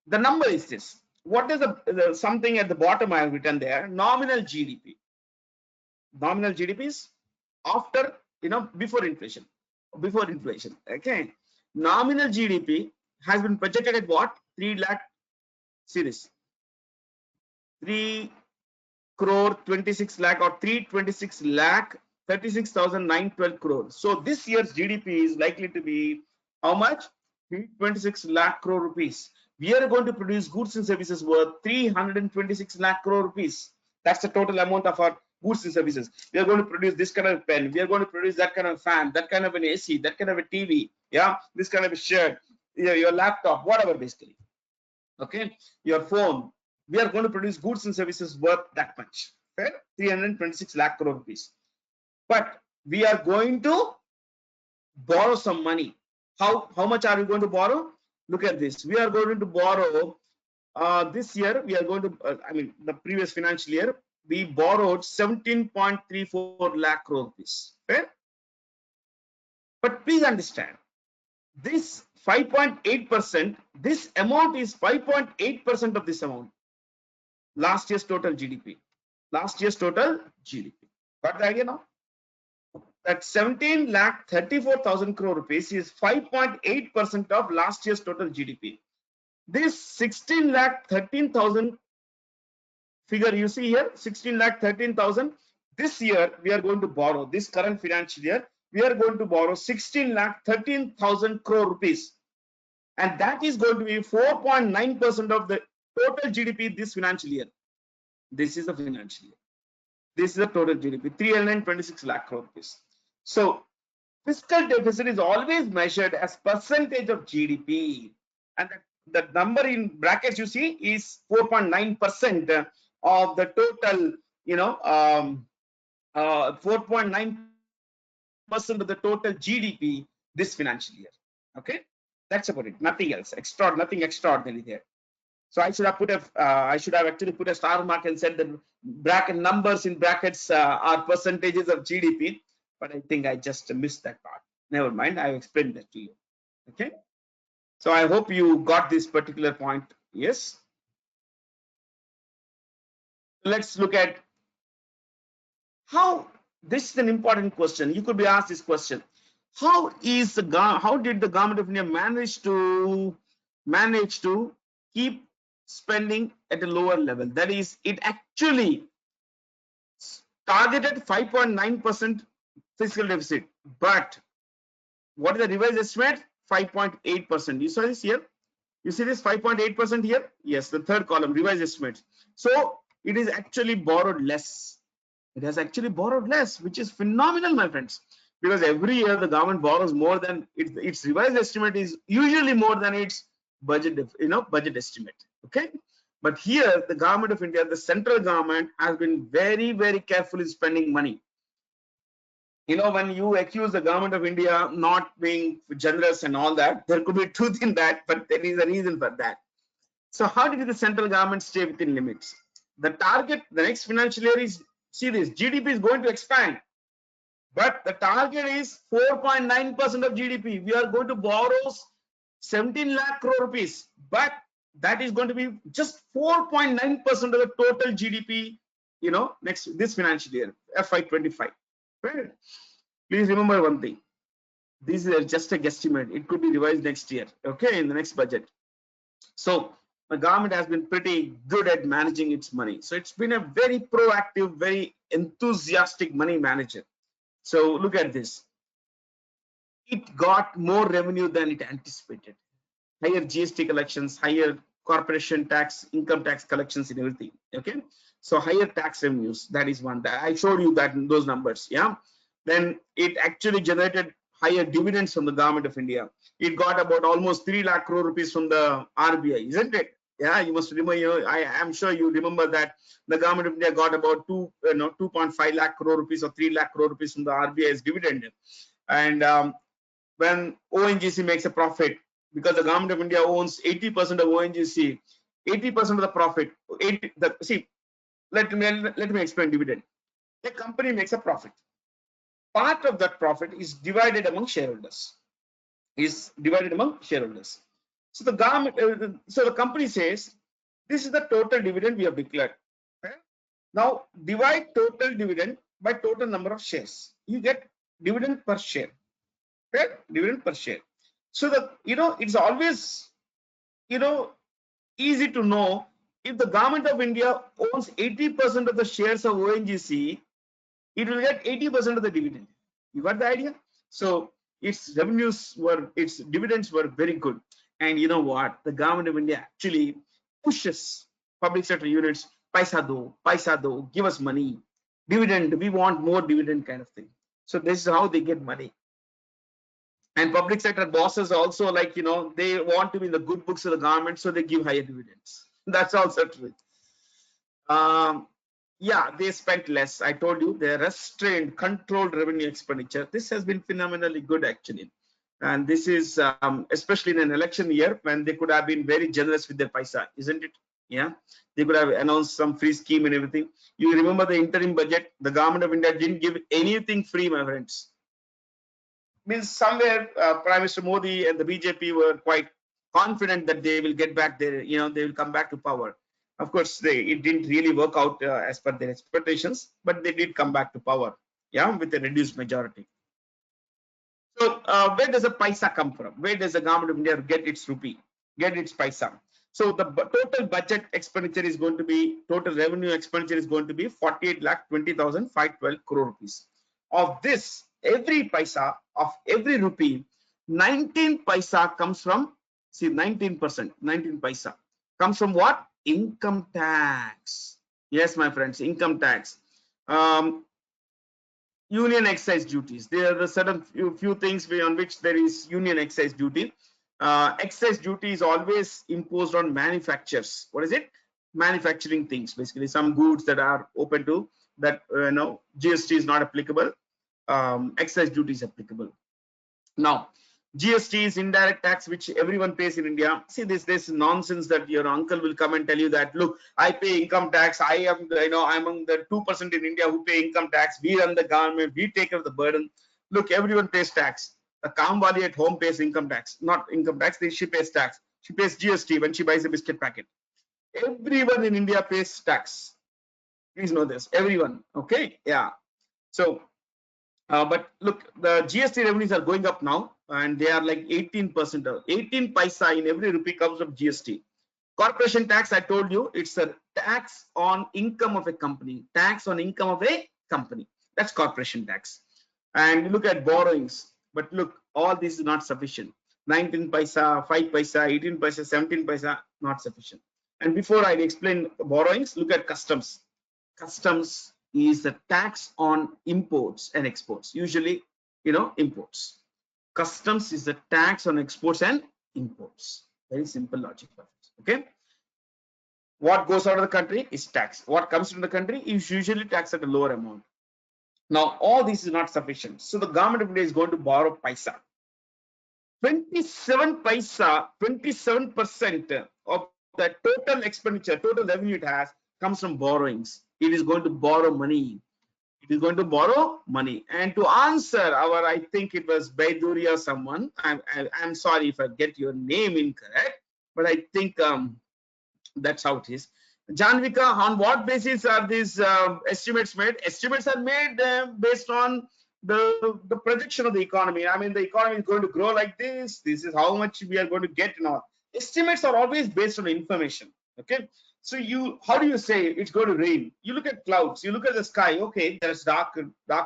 the number is this. What is the something at the bottom I have written there? Nominal GDP. Nominal GDP is after, before inflation. Okay. Nominal GDP has been projected at what? 3 lakh. See this. 3 crore 26 lakh or 326 lakh 36,912 crore. So this year's GDP is likely to be how much? 326 lakh crore rupees. We are going to produce goods and services worth 326 lakh crore rupees. That's the total amount of our goods and services. We are going to produce this kind of pen. We are going to produce that kind of fan, that kind of an AC, that kind of a TV. Yeah, this kind of a shirt, your laptop, whatever, basically. Okay, your phone. We are going to produce goods and services worth that much. Fair? 326 lakh crore rupees. But we are going to borrow some money. How much are we going to borrow? Look at this. We are going to borrow this year. We are going to, the previous financial year, we borrowed 17.34 lakh crore rupees. Fair? But please understand, this 5.8%, this amount is 5.8% of this amount. Last year's total GDP. Last year's total GDP. Got the idea now? That 17 lakh 34,000 crore rupees is 5.8% of last year's total GDP. This 16 lakh 13,000 figure you see here, 16 lakh 13,000. This year we are going to borrow, this current financial year, we are going to borrow 16 lakh 13,000 crore rupees. And that is going to be 4.9% of the total GDP this financial year. This is the financial year. This is the total GDP, 326 lakh crore rupees. So fiscal deficit is always measured as percentage of GDP. And the number in brackets you see is 4.9% of the total, 4.9% of the total GDP this financial year. Okay, that's about it. Nothing else. Nothing extraordinary there. So I should have actually put a star mark and said that bracket numbers in brackets are percentages of GDP, but I think I just missed that part. Never mind, I have explained that to you. Okay. So I hope you got this particular point. Yes. Let's look at how this is an important question. You could be asked this question. How did the government of India manage to keep spending at a lower level? That is, it actually targeted 5.9% fiscal deficit, but what is the revised estimate? 5.8%. You saw this here. You see this 5.8% here? Yes, the third column, revised estimate. So it is actually borrowed less. It has actually borrowed less, which is phenomenal, my friends, because every year the government borrows more than its revised estimate is usually more than its budget estimate. Okay, but here the government of India, the central government, has been very, very carefully spending money. When you accuse the government of India not being generous and all that, there could be truth in that, but there is a reason for that. So how did the central government stay within limits? The target, the next financial year is, see this, GDP is going to expand, but the target is 4.9% of GDP. We are going to borrow 17 lakh crore rupees, but that is going to be just 4.9% of the total GDP, this financial year, FY25. Right? Please remember one thing. This is just a guesstimate. It could be revised next year, okay, in the next budget. So the government has been pretty good at managing its money. So it's been a very proactive, very enthusiastic money manager. So look at this. It got more revenue than it anticipated. Higher GST collections, higher corporation tax, income tax collections and everything. Okay. So higher tax revenues, that is one. I showed you that in those numbers. Yeah. Then it actually generated higher dividends from the government of India. It got about almost 3 lakh crore rupees from the RBI, isn't it? Yeah, you must remember, I am sure you remember that the government of India got about 2.5 lakh crore rupees or 3 lakh crore rupees from the RBI's dividend. And when ONGC makes a profit, because the government of India owns 80% of ONGC, 80% of the profit, let me explain dividend. A company makes a profit. Part of that profit is divided among shareholders. So the government, so the company says, this is the total dividend we have declared. Okay? Now divide total dividend by total number of shares. You get dividend per share. Okay? Dividend per share. So that it's always easy to know if the government of India owns 80% of the shares of ONGC, it will get 80% of the dividend. You got the idea? So its dividends were very good. And you know what? The government of India actually pushes public sector units, paisa do, give us money, dividend, we want more dividend kind of thing. So this is how they get money. And public sector bosses also, like, they want to be in the good books of the government, so they give higher dividends. That's also true. Yeah, they spent less. I told you, they restrained, controlled revenue expenditure. This has been phenomenally good, actually. And this is especially in an election year when they could have been very generous with their paisa, isn't it? Yeah, they could have announced some free scheme and everything. You remember the interim budget? The government of India didn't give anything free, my friends. Means somewhere Prime Minister Modi and the BJP were quite confident that they will get back there, they will come back to power. Of course, it didn't really work out as per their expectations, but they did come back to power, yeah, with a reduced majority. So where does the paisa come from? Where does the government of India get its rupee, get its paisa? So the total budget expenditure is going to be, total revenue expenditure is going to be 48,20,512 crore rupees. Of this, every paisa of every rupee, 19 paisa comes from, 19%, 19 paisa comes from what? Income tax. Yes, my friends, income tax. Union excise duties. There are the certain few things on which there is union excise duty. Excise duty is always imposed on manufacturers. What is it? Manufacturing things, basically some goods that are open to that. GST is not applicable. Excise duty is applicable. Now, GST is indirect tax which everyone pays in India. See, this nonsense that your uncle will come and tell you that, look, I pay income tax. I am, I'm among the 2% in India who pay income tax. We run the government. We take care of the burden. Look, everyone pays tax. The Kambali at home pays income tax, not income tax. She pays tax. She pays GST when she buys a biscuit packet. Everyone in India pays tax. Please know this. Everyone. Okay. Yeah. So, but look, the GST revenues are going up now, and they are like 18%. 18 paisa in every rupee comes from GST. Corporation tax, I told you, it's a tax on income of a company. Tax on income of a company. That's corporation tax. And you look at borrowings. But look, all this is not sufficient. 19 paisa, 5 paisa, 18 paisa, 17 paisa, not sufficient. And before I explain borrowings, look at customs. Customs is the tax on imports and exports. Usually, imports. Customs is the tax on exports and imports. Very simple logic. Okay. What goes out of the country is tax. What comes from the country is usually taxed at a lower amount. Now, all this is not sufficient. So the government of India is going to borrow paisa. 27 paisa, 27% of the total expenditure, total revenue it has, comes from borrowings. It is going to borrow money. It is going to borrow money. And to answer our, I think it was Baiduria someone. I'm sorry if I get your name incorrect, but I think that's how it is. Janvika, on what basis are these estimates made? Estimates are made based on the projection of the economy. I mean, the economy is going to grow like this. This is how much we are going to get in our estimates are always based on information. Okay. So how do you say it's going to rain? You look at clouds, you look at the sky. Okay, there's dark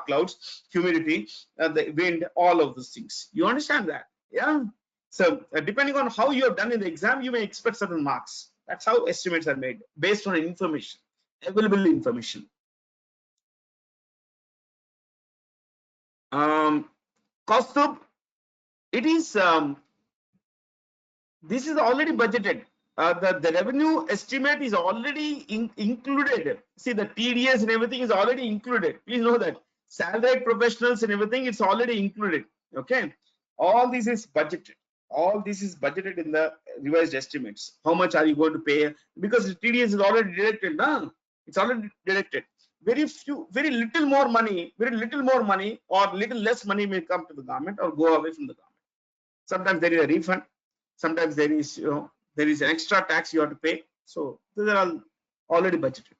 clouds, humidity, the wind, all of those things. You understand that? Yeah. So depending on how you have done in the exam, you may expect certain marks. That's how estimates are made, based on information, available information. Kaustubh, it is this is already budgeted. The revenue estimate is already included. See, the TDS and everything is already included. Please know that salaried professionals and everything, it's already included. Okay, all this is budgeted. All this is budgeted in the revised estimates. How much are you going to pay? Because the TDS is already deducted. No? It's already deducted. Very little more money, or little less money may come to the government or go away from the government. Sometimes there is a refund. Sometimes there is, there is an extra tax you have to pay. So these are all already budgeted.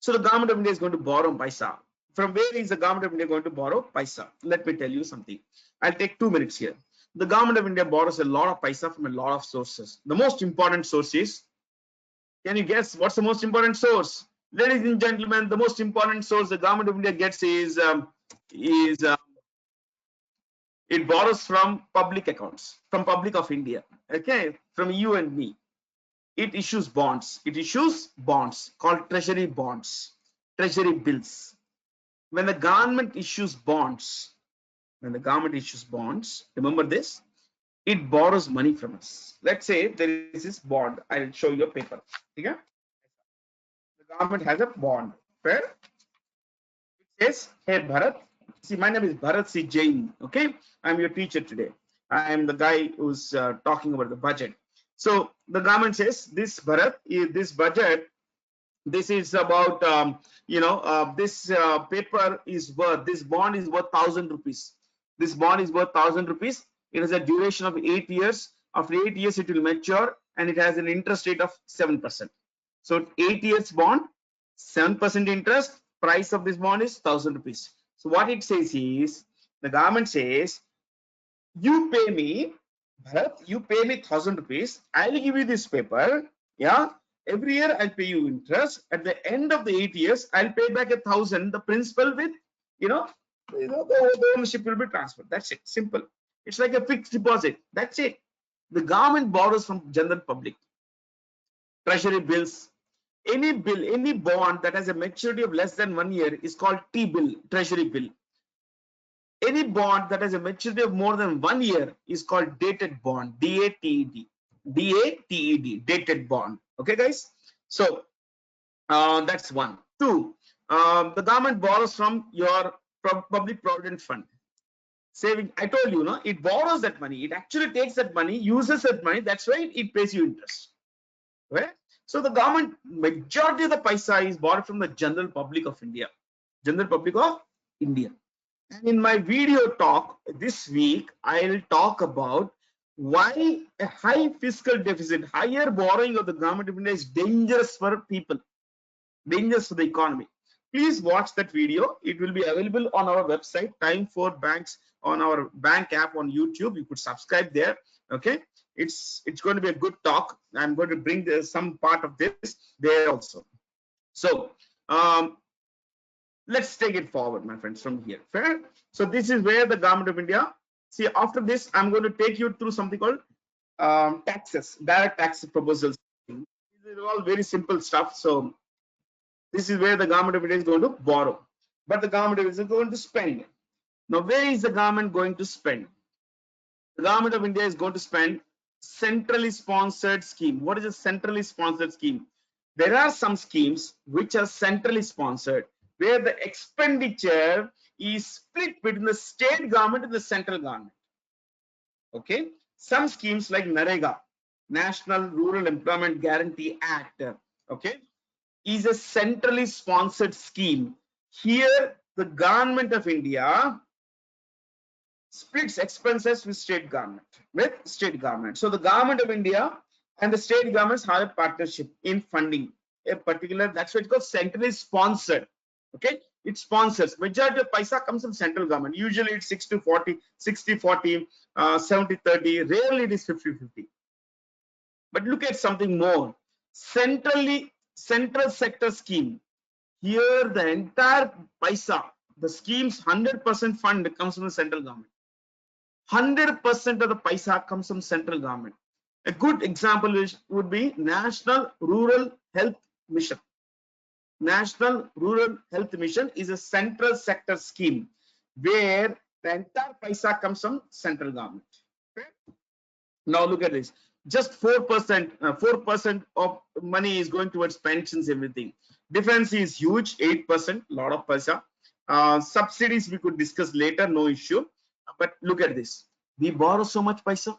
So the government of India is going to borrow paisa. From where is the government of India going to borrow paisa? Let me tell you something. I'll take 2 minutes here. The government of India borrows a lot of paisa from a lot of sources. The most important source is, can you guess what's the most important source? Ladies and gentlemen, the most important source the government of India gets is it borrows from public accounts, from public of India. Okay, from you and me. It issues bonds. It issues bonds called treasury bonds, treasury bills. When the government issues bonds, remember this, it borrows money from us. Let's say there is this bond. I'll show you a paper. Okay? The government has a bond. Fair? It says, hey Bharat, see, my name is Bharat C. Jain. Okay, I'm your teacher today. I am the guy who's talking about the budget. So the government says, this Bharat, this budget, this is about this paper is worth, this bond is worth 1,000 rupees. This bond is worth 1,000 rupees. It has a duration of 8 years. After 8 years, it will mature, and it has an interest rate of 7%. So 8 years bond, 7% interest. Price of this bond is 1,000 rupees. So what it says is, the government says, you pay me, Bharat, you pay me 1,000 rupees. I will give you this paper. Yeah. Every year I'll pay you interest. At the end of the 8 years, I'll pay back 1,000, the principal with, the ownership will be transferred. That's it. Simple. It's like a fixed deposit. That's it. The government borrows from general public. Treasury bills. Any bill, any bond that has a maturity of less than 1 year is called T-bill, treasury bill. Any bond that has a maturity of more than 1 year is called dated bond, D-A-T-E-D. D-A-T-E-D, dated bond. Okay, guys? So that's one. Two, the government borrows from your public provident fund. Saving, I told you, no, it borrows that money. It actually takes that money, uses that money. That's why it pays you interest. Right? So the government, majority of the paisa is borrowed from the general public of India. General public of India. And in my video talk this week, I'll talk about why a high fiscal deficit, higher borrowing of the government of India is dangerous for people, dangerous for the economy. Please watch that video. It will be available on our website, Time for Banks, on our bank app on YouTube. You could subscribe there. Okay, it's going to be a good talk. I'm going to bring some part of this there also. So let's take it forward, my friends, from here. Fair? So this is where the government of India. See, after this, I'm going to take you through something called taxes, direct tax proposals. These are all very simple stuff. So this is where the government of India is going to borrow, but the government of India is going to spend. Now, where is the government going to spend? The government of India is going to spend centrally sponsored scheme. What is a centrally sponsored scheme? There are some schemes which are centrally sponsored, where the expenditure is split between the state government and the central government. Okay, some schemes like NREGA, National Rural Employment Guarantee Act, okay, is a centrally sponsored scheme. Here, the government of India splits expenses with state government. So the government of India and the state governments have a partnership in funding a particular. That's why it's called centrally sponsored. Okay, it sponsors. Majority of paisa comes from central government. Usually it's 60-40, 60-40, 70-30. Rarely it is 50-50. But look at something more. Central sector scheme. Here the entire paisa, the scheme's 100% fund comes from the central government. 100% of the paisa comes from central government. A good example would be National Rural Health Mission. National Rural Health Mission is a central sector scheme where the entire paisa comes from central government. Okay? Now look at this. Just 4% of money is going towards pensions, everything. Defense is huge, 8%, lot of paisa. Subsidies we could discuss later, no issue. But look at this. We borrow so much paisa.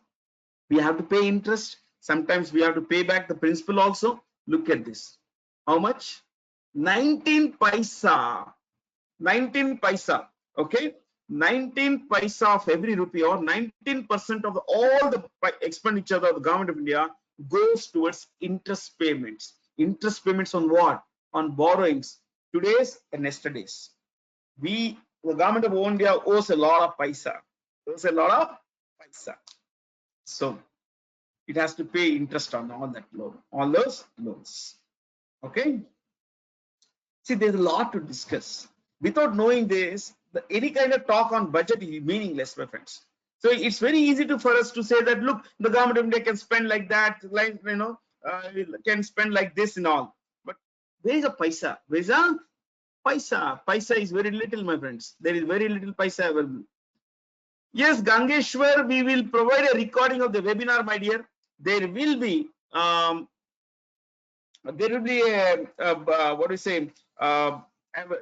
We have to pay interest. Sometimes we have to pay back the principal also. Look at this. How much? 19 paisa. 19 paisa. Okay. 19 paisa of every rupee, or 19% of all the expenditure of the government of India goes towards interest payments. Interest payments on what? On borrowings, today's and yesterday's. The government of India owes a lot of paisa. Owes a lot of paisa. So it has to pay interest on all that loan, all those loans. Okay. See, there's a lot to discuss. Without knowing this, any kind of talk on budget is meaningless, my friends. So it's very easy for us to say that, look, the government of India can spend like that, like, can spend like this and all. But where is a paisa? Where is a paisa? Paisa is very little, my friends. There is very little paisa available. Yes, Gangeshwar, we will provide a recording of the webinar, my dear. There will be a what do you say?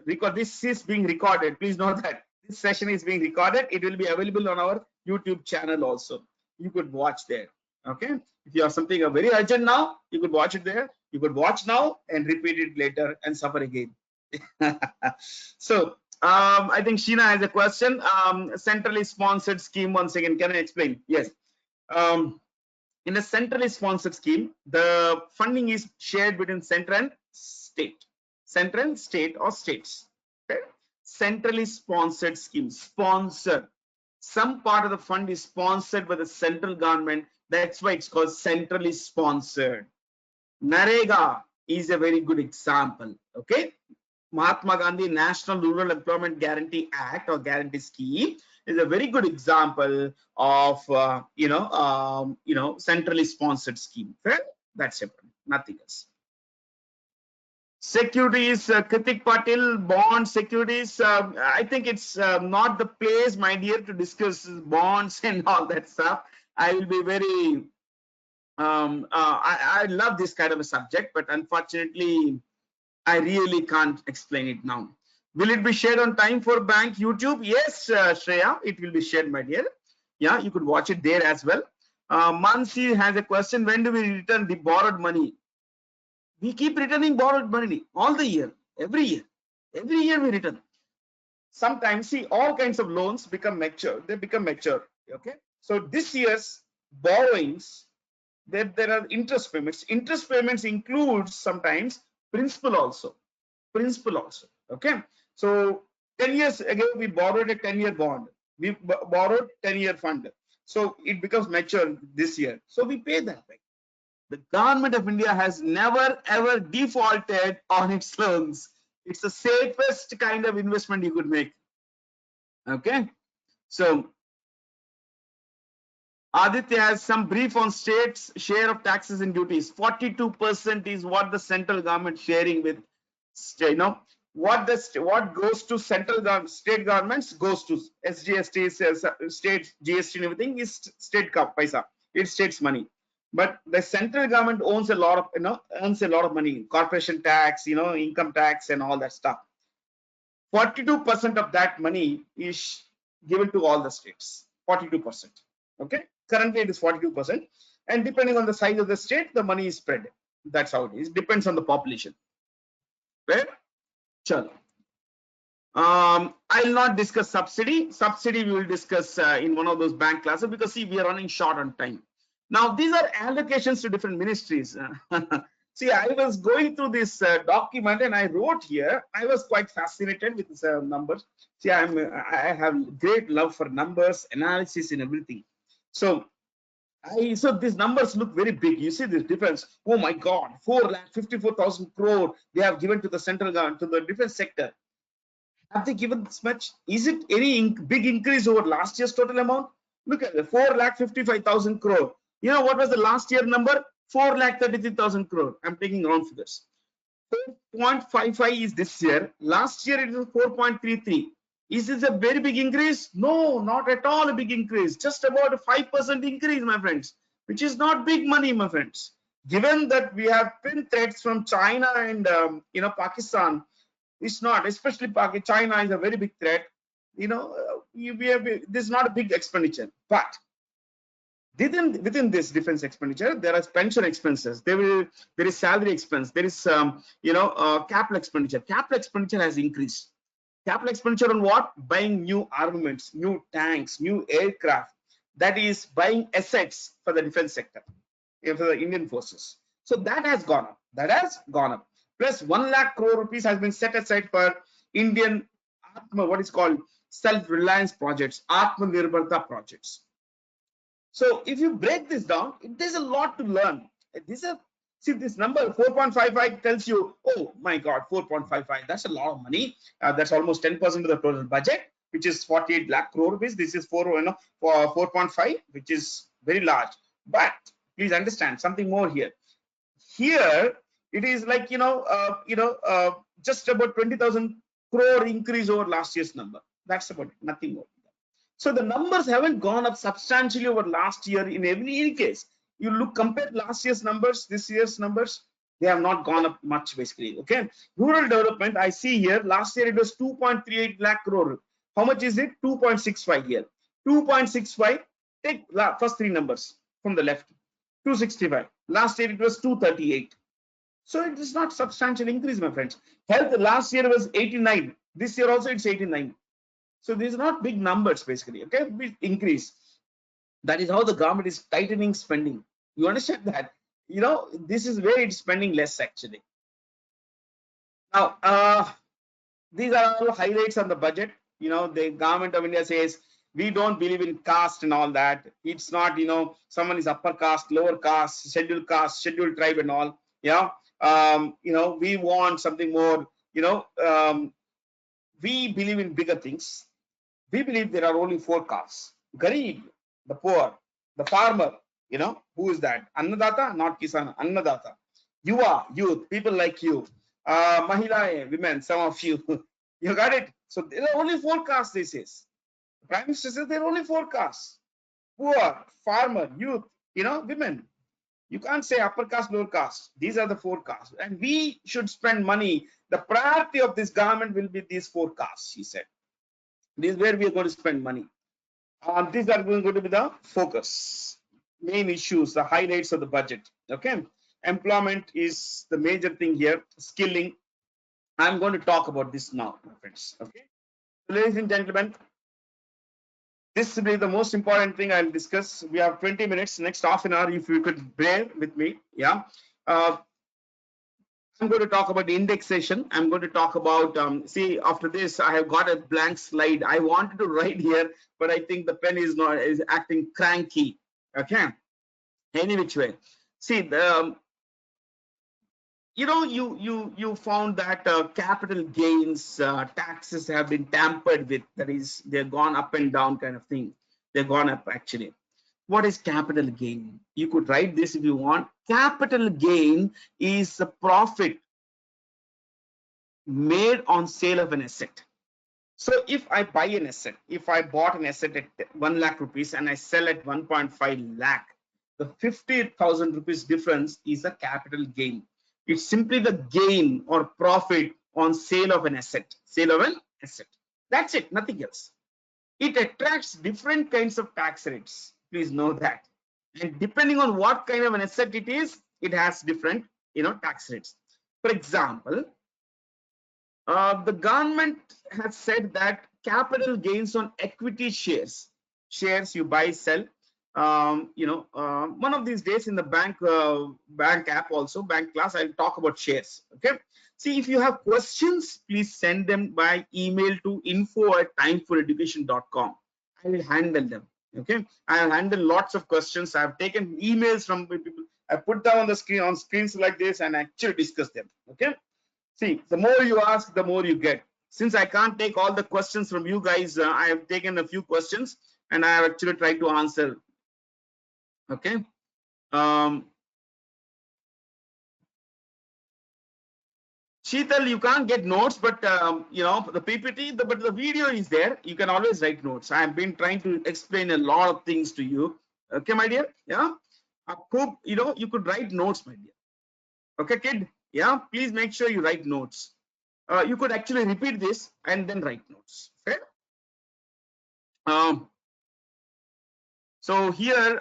Record. This is being recorded. Please note that this session is being recorded. It will be available on our YouTube channel also. You could watch there. Okay. If you have something very urgent now, you could watch it there. You could watch now and repeat it later and suffer again. So I think Sheena has a question. Centrally sponsored scheme. Once again, can I explain? Yes. In a centrally sponsored scheme, the funding is shared between center and state. Central, state, or states. Okay? Centrally sponsored scheme. Sponsor. Some part of the fund is sponsored by the central government. That's why it's called centrally sponsored. NREGA is a very good example. Okay. Mahatma Gandhi National Rural Employment Guarantee Act or Guarantee Scheme is a very good example of centrally sponsored scheme. Okay? That's it. Nothing else. Securities, Kritik Patil, bond securities. I think it's not the place, my dear, to discuss bonds and all that stuff. I will be very. I love this kind of a subject, but unfortunately, I really can't explain it now. Will it be shared on Time for Bank YouTube? Yes, Shreya, it will be shared, my dear. Yeah, you could watch it there as well. Mansi has a question. When do we return the borrowed money? We keep returning borrowed money all the year, every year. Every year we return. Sometimes, see, all kinds of loans become mature. They become mature. Okay. So this year's borrowings, there are interest payments. Interest payments includes sometimes principal also. Principal also. Okay. So 10 years ago, we borrowed a 10-year bond. We borrowed 10-year fund. So it becomes mature this year. So we pay that back. The government of India has never ever defaulted on its loans. It's the safest kind of investment you could make. Okay. So Aditya has some brief on states' share of taxes and duties. 42% is what the central government sharing with, what goes to state governments goes to SGST, state GST and everything is state paisa. It's state's money. But the central government owns a lot of, earns a lot of money, corporation tax, income tax and all that stuff. 42% of that money is given to all the states. 42%. Okay. Currently it is 42%. And depending on the size of the state, the money is spread. That's how it is. Depends on the population. Right? Chalo. I'll not discuss subsidy. Subsidy we will discuss in one of those bank classes, because see, we are running short on time. Now these are allocations to different ministries. See, I was going through this document and I wrote here. I was quite fascinated with these numbers. See, I have great love for numbers, analysis, and everything. So these numbers look very big. You see this difference. Oh my God, 4,54,000 crore they have given to the central government, to the defense sector. Have they given this much? Is it any big increase over last year's total amount? Look at the 4,55,000 crore. You know what was the last year number? 4,33,000 crore. I'm taking round figures. 4.55 is this year. Last year it was 4.33. Is this a very big increase? No, not at all a big increase. Just about a 5% increase, my friends, which is not big money, my friends. Given that we have twin threats from China and Pakistan, it's not, especially China is a very big threat. This is not a big expenditure, but within this defense expenditure, there are pension expenses. There is salary expense. There is capital expenditure. Capital expenditure has increased. Capital expenditure on what? Buying new armaments, new tanks, new aircraft. That is buying assets for the defense sector, for the Indian forces. So that has gone up. That has gone up. Plus 1 lakh crore rupees has been set aside for Indian what is called self-reliance projects, Atmanirbharta projects. So if you break this down, there's a lot to learn. See, this number 4.55 tells you, oh my God, 4.55, that's a lot of money. That's almost 10% of the total budget, which is 48 lakh crore rupees. This is 4.5, which is very large. But please understand something more here. Here it is like just about 20,000 crore increase over last year's number. That's about it, nothing more. So the numbers haven't gone up substantially over last year in any case. You compare last year's numbers, this year's numbers, they have not gone up much basically. Okay, rural development, I see here last year it was 2.38 lakh crore. How much is it? 2.65 here. 2.65. Take first three numbers from the left. 265. Last year it was 238. So it is not substantial increase, my friends. Health last year was 89. This year also it's 89. So these are not big numbers basically. Okay, big increase. That is how the government is tightening spending. You understand that? This is where it's spending less actually. Now, these are all highlights on the budget. The government of India says we don't believe in caste and all that. It's not, someone is upper caste, lower caste, scheduled tribe and all. Yeah. We want something more. We believe in bigger things. We believe there are only 4 castes: Garib, the poor, the farmer. Who is that? Annadata, not Kisan. Annadata. Yuva, youth, people like you. Mahila, women, some of you. You got it? So there are only 4 castes, this is. The Prime Minister says there are only 4 castes: poor, farmer, youth, women. You can't say upper caste, lower caste. These are the 4 castes. And we should spend money. The priority of this government will be these 4 castes, he said. This is where we are going to spend money. These are going to be the focus, main issues, the highlights of the budget. Okay, employment is the major thing here. Skilling, I'm going to talk about this now, my friends. Okay, ladies and gentlemen, this will be the most important thing I'll discuss. We have 20 minutes, next half an hour, if you could bear with me. Yeah, I'm going to talk about the indexation. I'm going to talk about, see, after this, I have got a blank slide. I wanted to write here, but I think the pen is acting cranky. Okay. Any which way. See, you found that capital gains taxes have been tampered with. That is, they've gone up and down kind of thing. They've gone up actually. What is capital gain? You could write this if you want. Capital gain is the profit made on sale of an asset. So if I buy an asset, if I bought an asset at 1 lakh rupees and I sell at 1.5 lakh, the 50,000 rupees difference is a capital gain. It's simply the gain or profit on sale of an asset. Sale of an asset. That's it, nothing else. It attracts different kinds of tax rates. Please know that. And depending on what kind of an asset it is, it has different, tax rates. For example, The government has said that capital gains on equity shares you buy, sell. One of these days in the bank app also, bank class, I'll talk about shares. Okay. See, if you have questions, please send them by email to info@timeforeducation.com. I will handle them. Okay. I have handled lots of questions. I have taken emails from people. I put them on the screen, on screens like this, and actually discuss them. Okay. See, the more you ask, the more you get. Since I can't take all the questions from you guys, I have taken a few questions and I have actually tried to answer. Okay. Sheetal, you can't get notes, but the PPT, but the video is there. You can always write notes. I have been trying to explain a lot of things to you. Okay, my dear. Yeah. I hope you could write notes, my dear. Okay, kid. Yeah. Please make sure you write notes. You could actually repeat this and then write notes. Fair. So here,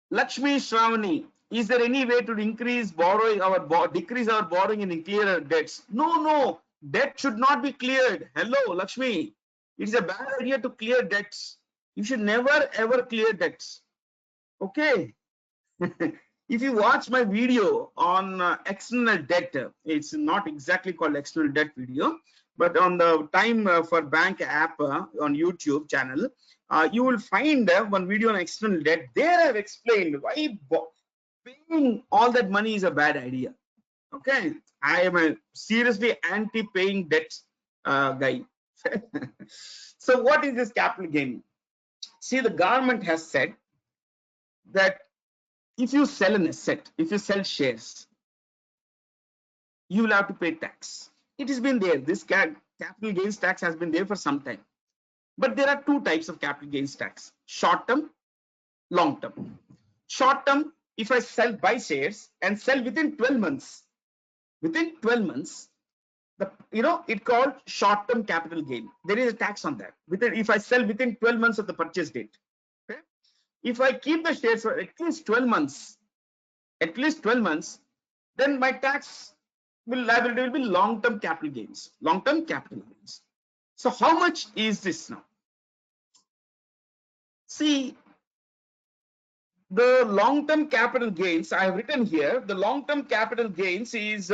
Lakshmi Shravani, is there any way to increase borrowing decrease our borrowing and clear our debts? No, debt should not be cleared. Hello, Lakshmi. It's a bad idea to clear debts. You should never ever clear debts. Okay. If you watch my video on external debt, it's not exactly called external debt video, but on the Time for Bank app on YouTube channel, you will find one video on external debt. There I've explained why paying all that money is a bad idea. Okay, I am a seriously anti-paying debts guy. So what is this capital gain? See, the government has said that if you sell an asset, if you sell shares, you will have to pay tax. It has been there. This capital gains tax has been there for some time. But there are two types of capital gains tax: short term, long term. Short term, if I buy shares and sell within 12 months, it called short term capital gain. There is a tax on that. If I sell within 12 months of the purchase date, okay? If I keep the shares for at least 12 months, then my tax liability will be long-term capital gains. So how much is this now? See, the long-term capital gains I have written here. The long-term capital gains is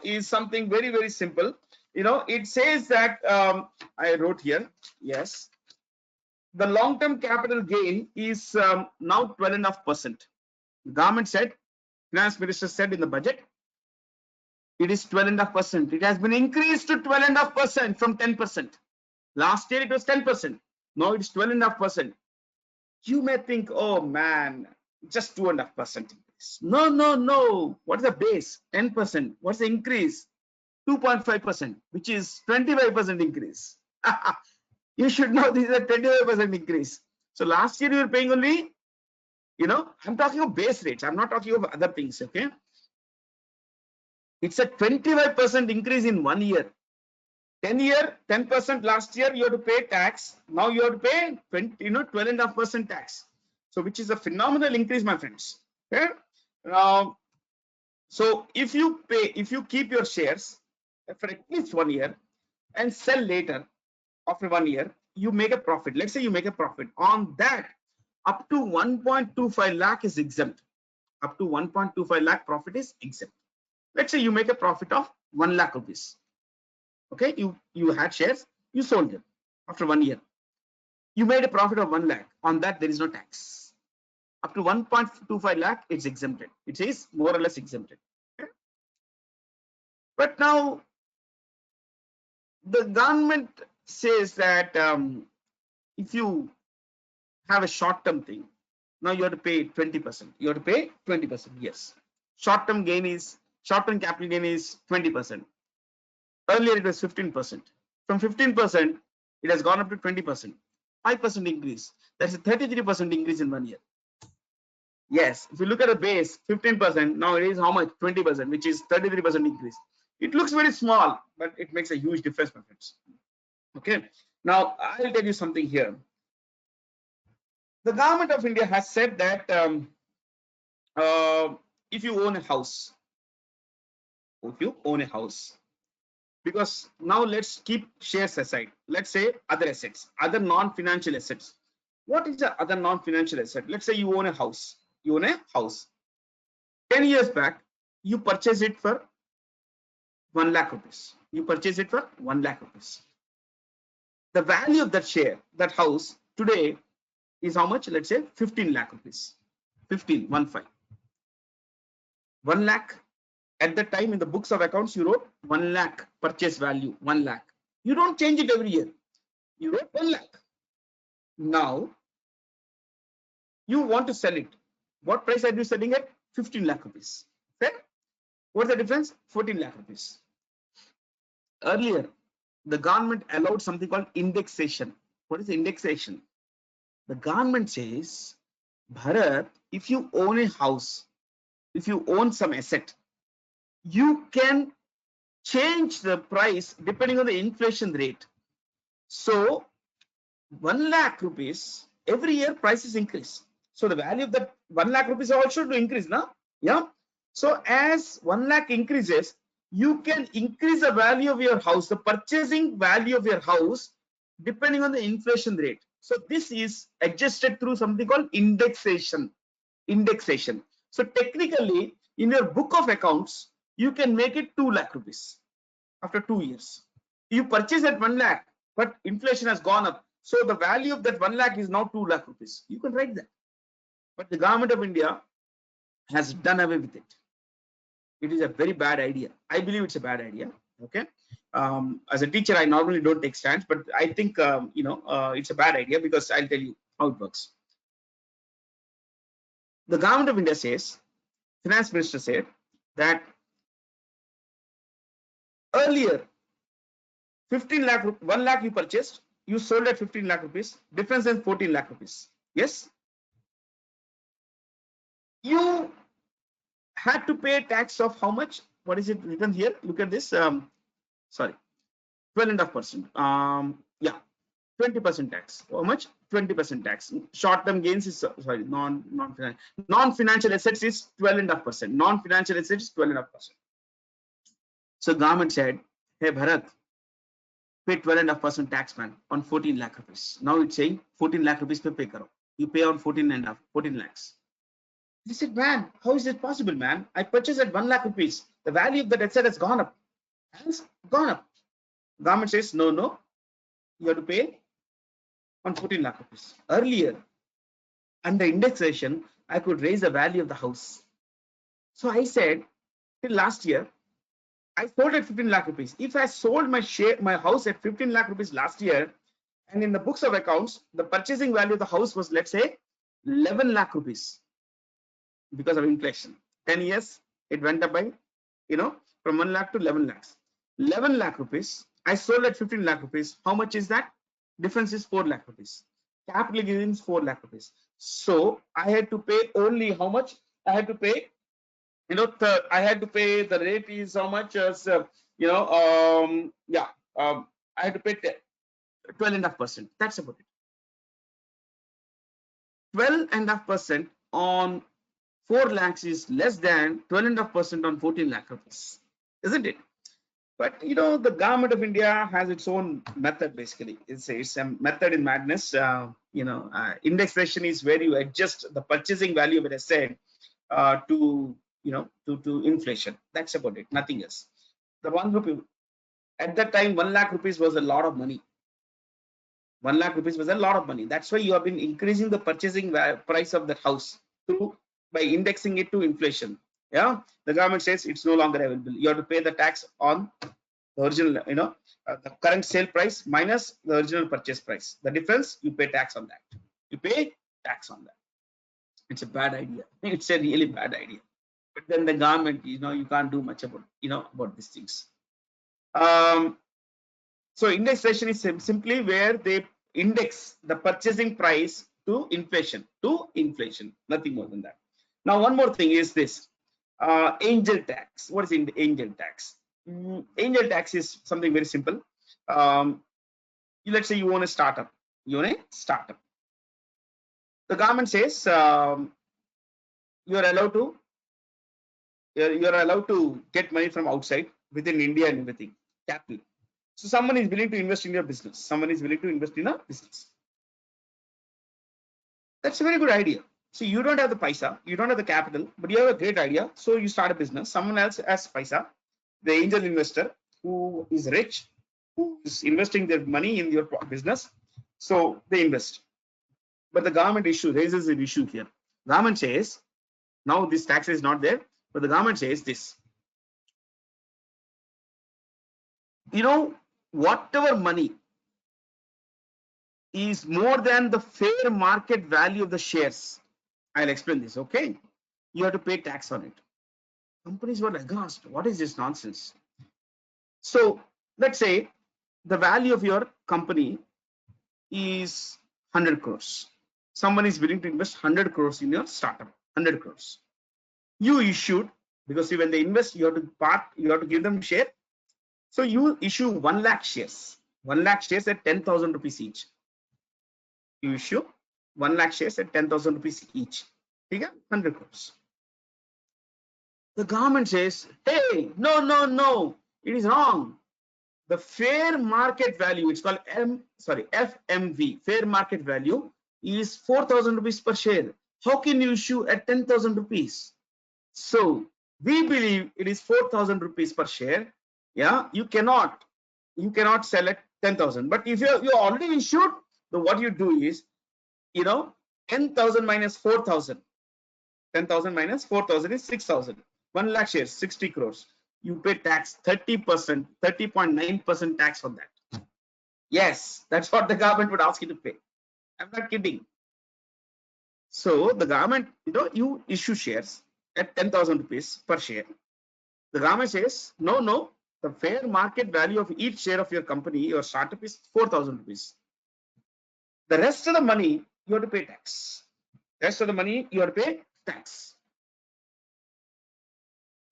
is something very, very simple. It says that I wrote here. Yes, the long-term capital gain is now 12.5%. The government said, finance minister said in the budget, it is 12.5%. It has been increased to 12.5% from 10%. Last year it was 10%. Now it's 12.5%. You may think, oh man, just 2.5% increase. No. What is the base? 10%. What's the increase? 2.5%, which is 25% increase. You should know this is a 25% increase. So last year you were paying only, I'm talking of base rates. I'm not talking of other things. Okay. It's a 25% increase in 1 year. 10% last year you have to pay tax. Now you have to pay 12.5% tax. So which is a phenomenal increase, my friends. Okay? So if you keep your shares for at least 1 year and sell later after 1 year, you make a profit. Let's say you make a profit on that. Up to 1.25 lakh is exempt. Up to 1.25 lakh profit is exempt. Let's say you make a profit of 1 lakh rupees. Okay, you had shares, you sold them after 1 year. You made a profit of 1 lakh. On that, there is no tax. Up to 1.25 lakh, it's exempted. It is more or less exempted. Okay? But now, the government says that if you have a short-term thing, now you have to pay 20%. You have to pay 20%. Yes, short-term capital gain is 20%. Earlier it was 15%. From 15%, it has gone up to 20%. 5% increase. That's a 33% increase in 1 year. Yes, if you look at the base, 15%, now it is how much? 20%, which is 33% increase. It looks very small, but it makes a huge difference, my friends. Okay, now I'll tell you something here. The government of India has said that if you own a house, if you own a house. Because now let's keep shares aside. Let's say other assets, other non-financial assets. What is the other non-financial asset? Let's say you own a house. You own a house. 10 years back, you purchased it for 1 lakh rupees. You purchased it for 1 lakh rupees. The value of that share, that house today is how much? Let's say 15 lakh rupees. 15, 1 lakh. At the time in the books of accounts, you wrote 1 lakh purchase value, 1 lakh. You don't change it every year. You wrote 1 lakh. Now, you want to sell it. What price are you selling at? 15 lakh rupees. Fair? What's the difference? 14 lakh rupees. Earlier, the government allowed something called indexation. What is indexation? The government says, Bharat, if you own a house, if you own some asset, you can change the price depending on the inflation rate. So 1 lakh rupees, every year prices increase. So the value of that 1 lakh rupees also to increase now. Yeah. So as 1 lakh increases, you can increase the value of your house, the purchasing value of your house, depending on the inflation rate. So this is adjusted through something called indexation. Indexation. So technically, in your book of accounts, you can make it 2 lakh rupees after 2 years. You purchase at 1 lakh, but inflation has gone up. So the value of that 1 lakh is now 2 lakh rupees. You can write that. But the government of India has done away with it. It is a very bad idea. I believe it's a bad idea. Okay. As a teacher, I normally don't take stands, but I think, it's a bad idea because I'll tell you how it works. The government of India says, finance minister said that earlier 15 lakh, 1 lakh you purchased, you sold at 15 lakh rupees, difference is 14 lakh rupees. Yes. You had to pay tax of how much? What is it written here? Look at this. Sorry, 12.5%. Yeah, 20% tax. How much? 20% tax. Short-term gains is sorry, non-financial assets is 12.5%. Non-financial assets is 12.5%. So government said, hey Bharat, pay 12.5% tax man on 14 lakh rupees. Now it's saying 14 lakh rupees pay karo. You pay on 14 lakhs. He said, man, how is it possible, man? I purchased at 1 lakh rupees. The value of that asset has gone up. Has gone up. Government says, no, you have to pay on 14 lakh rupees. Earlier, under indexation, I could raise the value of the house. So I said, till last year, I sold at 15 lakh rupees. If I sold my house at 15 lakh rupees last year, and in the books of accounts, the purchasing value of the house was, let's say, 11 lakh rupees. Because of inflation, 10 years, it went up by, from 1 lakh to 11 lakhs. 11 lakh rupees, I sold at 15 lakh rupees. How much is that? Difference is 4 lakh rupees. Capital gains 4 lakh rupees. So I had to pay only how much? I had to pay, I had to pay, the rate is how much as, I had to pay 12.5%. That's about it. 12.5% on 4 lakhs is less than 12.5% on 14 lakh rupees, isn't it? But the government of India has its own method. Basically, it's a method in madness. Indexation is where you adjust the purchasing value of an asset to inflation. That's about it. Nothing else. The 1 rupee at that time, 1 lakh rupees was a lot of money. 1 lakh rupees was a lot of money. That's why you have been increasing the purchasing price of that house by indexing it to inflation. Yeah, the government says it's no longer available. You have to pay the tax on the original, the current sale price minus the original purchase price. The difference, you pay tax on that. You pay tax on that. It's a bad idea. It's a really bad idea. But then the government, you can't do much about, about these things. So indexation is simply where they index the purchasing price to inflation, nothing more than that. Now, one more thing is this, angel tax. What is angel tax? Angel tax is something very simple. Let's say you own a startup. The government says you are allowed to you're allowed to get money from outside within India and everything, capital. So someone is willing to invest in your business. Someone is willing to invest in a business. That's a very good idea. So you don't have the paisa, you don't have the capital, but you have a great idea. So you start a business. Someone else has paisa, the angel investor who is rich, who is investing their money in your business. So they invest. But the government raises an issue here. Government says, now this tax is not there, but the government says this. You know, whatever money is more than the fair market value of the shares, I'll explain this, okay? You have to pay tax on it. Companies were aghast. What is this nonsense? So let's say the value of your company is 100 crores. Someone is willing to invest 100 crores in your startup, 100 crores. You issued, because when they invest, you have to give them share. So you issue 1 lakh shares, 1 lakh shares at 10,000 rupees each. You issue 1 lakh shares at 10,000 rupees each. Okay? 100 crores. The government says, hey, no, it is wrong. The fair market value, it's called FMV, fair market value is 4,000 rupees per share. How can you issue at 10,000 rupees? So we believe it is 4,000 rupees per share. Yeah, you cannot sell at 10,000. But if you already issued, then what you do is, 10,000 minus 4,000. 10,000 minus 4,000 is 6,000. 1 lakh shares, 60 crores. You pay tax 30%, 30.9% tax on that. Yes, that's what the government would ask you to pay. I'm not kidding. So the government, you issue shares at 10,000 rupees per share. The government says, no, the fair market value of each share of your company, your startup is 4,000 rupees. The rest of the money, you have to pay tax. Rest of the money, you have to pay tax.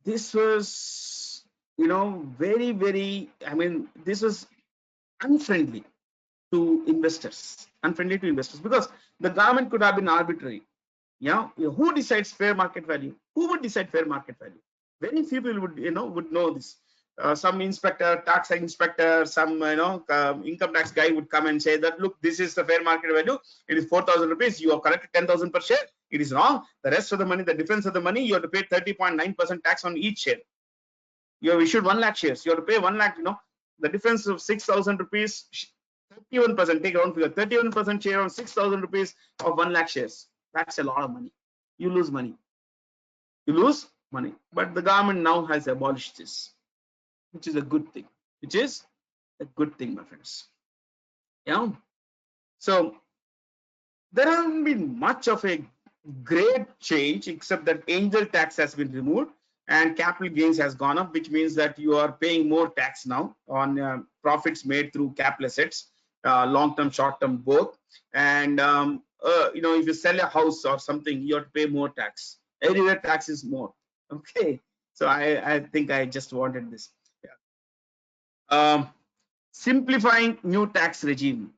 This was, very, very, this was unfriendly to investors, because the government could have been arbitrary. Who decides fair market value? Who would decide fair market value? Very few people would know this. Some inspector, tax inspector, some income tax guy would come and say that, look, this is the fair market value. It is 4,000 rupees. You have collected 10,000 per share. It is wrong. The rest of the money, the difference of the money, you have to pay 30.9% tax on each share. You have issued 1 lakh shares. You have to pay 1 lakh. The difference of 6,000 rupees, 31%. Take around figure. 31% share on 6,000 rupees of 1 lakh shares. That's a lot of money. You lose money. But the government now has abolished this, which is a good thing. My friends. So there hasn't been much of a great change, except that angel tax has been removed and capital gains has gone up, which means that you are paying more tax now on profits made through capital assets, long-term, short-term, both. And if you sell a house or something, you have to pay more tax. Everywhere tax is more. Okay, so I think I just wanted this. Simplifying new tax regime.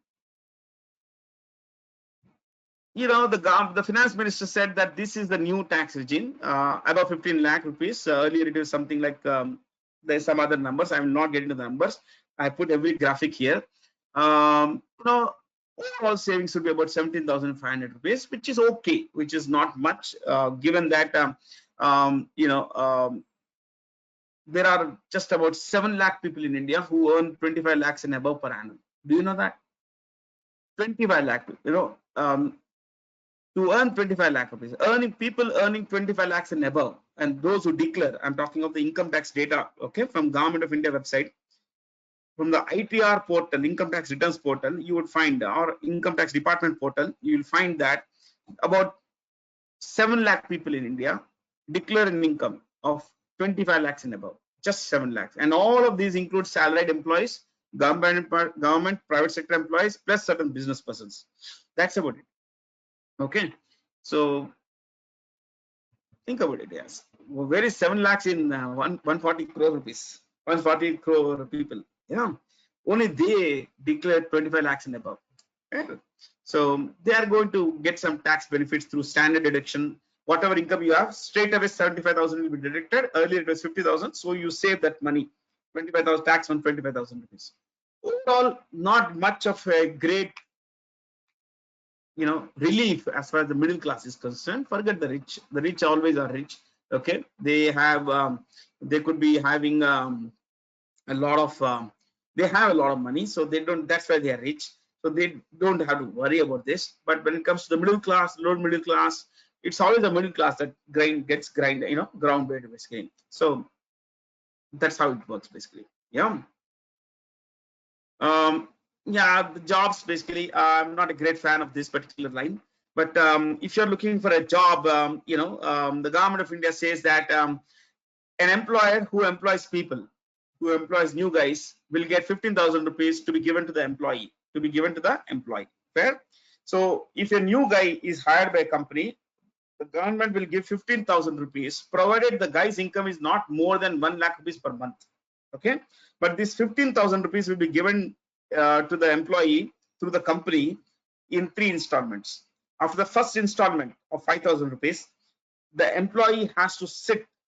The finance minister said that this is the new tax regime, above 15 lakh rupees. Earlier it was something like, there's some other numbers. I will not get into the numbers. I put every graphic here. Overall savings should be about 17,500 rupees, which is okay, which is not much, given that, there are just about 7 lakh people in India who earn 25 lakhs and above per annum. Do you know that? 25 lakh, to earn 25 lakh rupees, people earning 25 lakhs and above, and those who declare, I'm talking of the income tax data, okay, from Government of India website, from the ITR portal, income tax returns portal, you would find, or income tax department portal, you will find that about 7 lakh people in India declare an income of 25 lakhs and above, just 7 lakhs. And all of these include salaried employees, government, private sector employees, plus certain business persons. That's about it. Okay, so think about it. Yes, where is 7 lakhs in 140 crore rupees? 140 crore people. Only they declare 25 lakhs and above. Okay? So they are going to get some tax benefits through standard deduction whatever income you have, straight away 75,000 will be deducted. Earlier it was 50,000, so you save that money, 25,000 tax on 25,000 rupees. Overall, not much of a great, relief as far as the middle class is concerned. Forget the rich. The rich always are rich. Okay, they have, they could be having a lot of, they have a lot of money, so they don't. That's why they are rich. So they don't have to worry about this. But when it comes to the middle class, lower middle class, it's always the middle class that gets grounded basically. So that's how it works basically. Yeah. Yeah, the jobs basically. I'm not a great fan of this particular line. But if you're looking for a job, the government of India says that an employer who employs people, who employs new guys, will get 15,000 rupees to be given to the employee, Fair? So if a new guy is hired by a company, the government will give 15,000 rupees, provided the guy's income is not more than 1 lakh rupees per month. Okay, but this 15,000 rupees will be given to the employee through the company in 3 installments. After the first installment of 5,000 rupees, the employee has to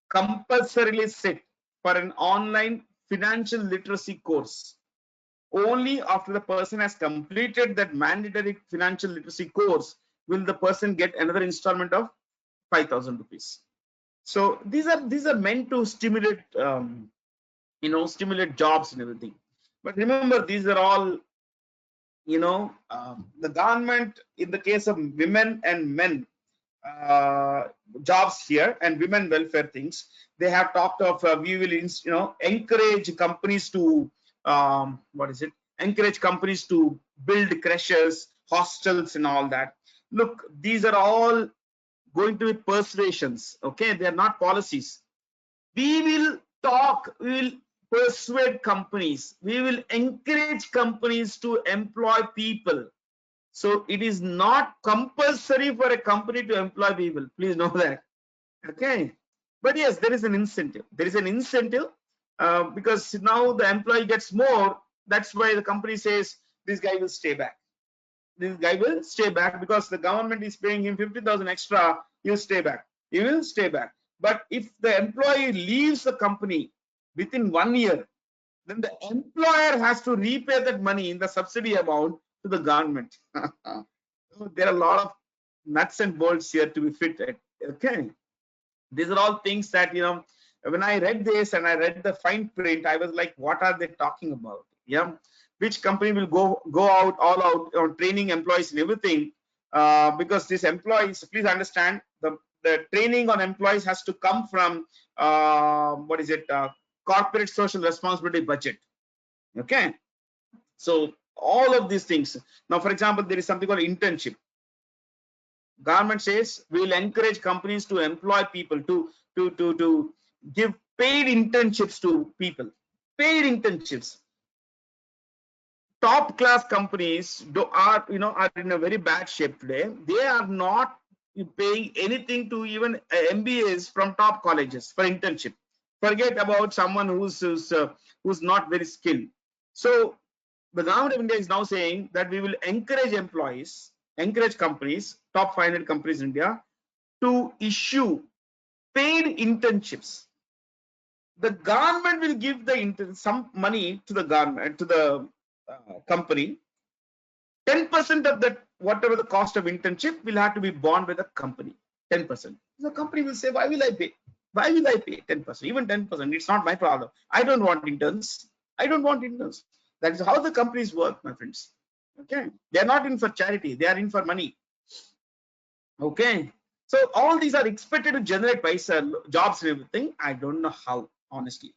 compulsorily sit for an online financial literacy course. Only after the person has completed that mandatory financial literacy course will the person get another installment of 5,000 rupees. So these are meant to stimulate, stimulate jobs and everything. But remember, these are all, the government, in the case of women and men jobs here and women welfare things, they have talked of we will encourage companies to encourage companies to build creches, hostels and all that. Look, these are all going to be persuasions. Okay, they are not policies. We will persuade companies, we will encourage companies to employ people. So it is not compulsory for a company to employ people. Please know that. Okay. But yes, there is an incentive. There is an incentive because now the employee gets more. That's why the company says this guy will stay back. This guy will stay back because the government is paying him 50,000 extra. He'll stay back. He will stay back. But if the employee leaves the company within 1 year, then the employer has to repay that money in the subsidy amount to the government. There are a lot of nuts and bolts here to be fitted. Okay, these are all things that when I read this and I read the fine print, I was like, what are they talking about? Yeah, which company will go out all out on training employees and everything? Because these employees, please understand, the training on employees has to come from corporate social responsibility budget. Okay, so all of these things. Now, for example, there is something called internship. Government says we will encourage companies to employ people, to give paid internships to people. Paid internships. Top class companies are in a very bad shape today. They are not paying anything to even MBAs from top colleges for internship. Forget about someone who's not very skilled. So the government of India is now saying that we will encourage companies, top 500 companies in India, to issue paid internships. The government will give some money to the government, to the company. 10% of that, whatever the cost of internship, will have to be borne by the company. 10%. The company will say, why will I pay? Why will I pay 10%? Even 10%, it's not my problem. I don't want interns. That is how the companies work, my friends. Okay, they are not in for charity, they are in for money. Okay, so all these are expected to generate jobs and everything. I don't know how, honestly.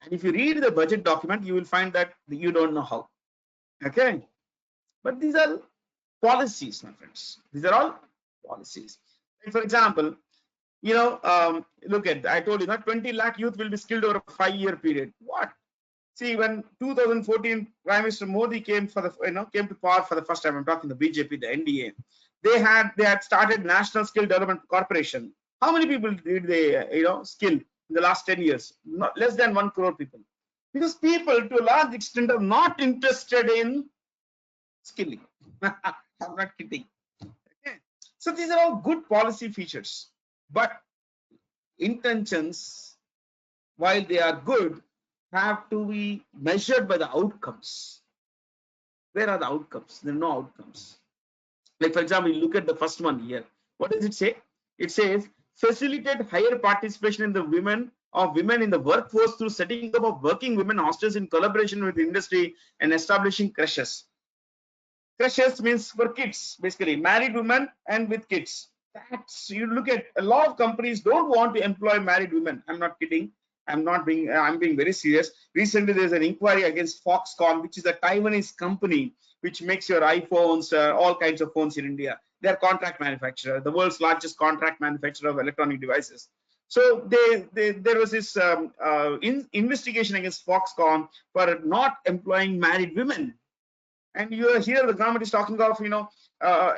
And if you read the budget document, you will find that you don't know how. Okay, but these are policies, my friends. These are all policies. Like for example, look at, I told you that 20 lakh youth will be skilled over a 5-year period. What? See, when 2014 Prime Minister Modi came to power for the first time, I'm talking the BJP, the NDA, they had started National Skill Development Corporation. How many people did they skill in the last 10 years? Not less than 1 crore people. Because people to a large extent are not interested in skilling. I'm not kidding. Okay. So these are all good policy features. But intentions, while they are good, have to be measured by the outcomes. Where are the outcomes? There are no outcomes. Like, for example, you look at the first one here. What does it say? It says facilitate higher participation in the women in the workforce through setting up of working women hostels in collaboration with industry and establishing creches. Creches means for kids, basically married women and with kids. That's, you look at a lot of companies don't want to employ married women. I'm not kidding. I'm being very serious. Recently, there's an inquiry against Foxconn, which is a Taiwanese company which makes your iPhones, all kinds of phones in India. They're contract manufacturer, the world's largest contract manufacturer of electronic devices. So there was this investigation against Foxconn for not employing married women. And you here the government is talking of,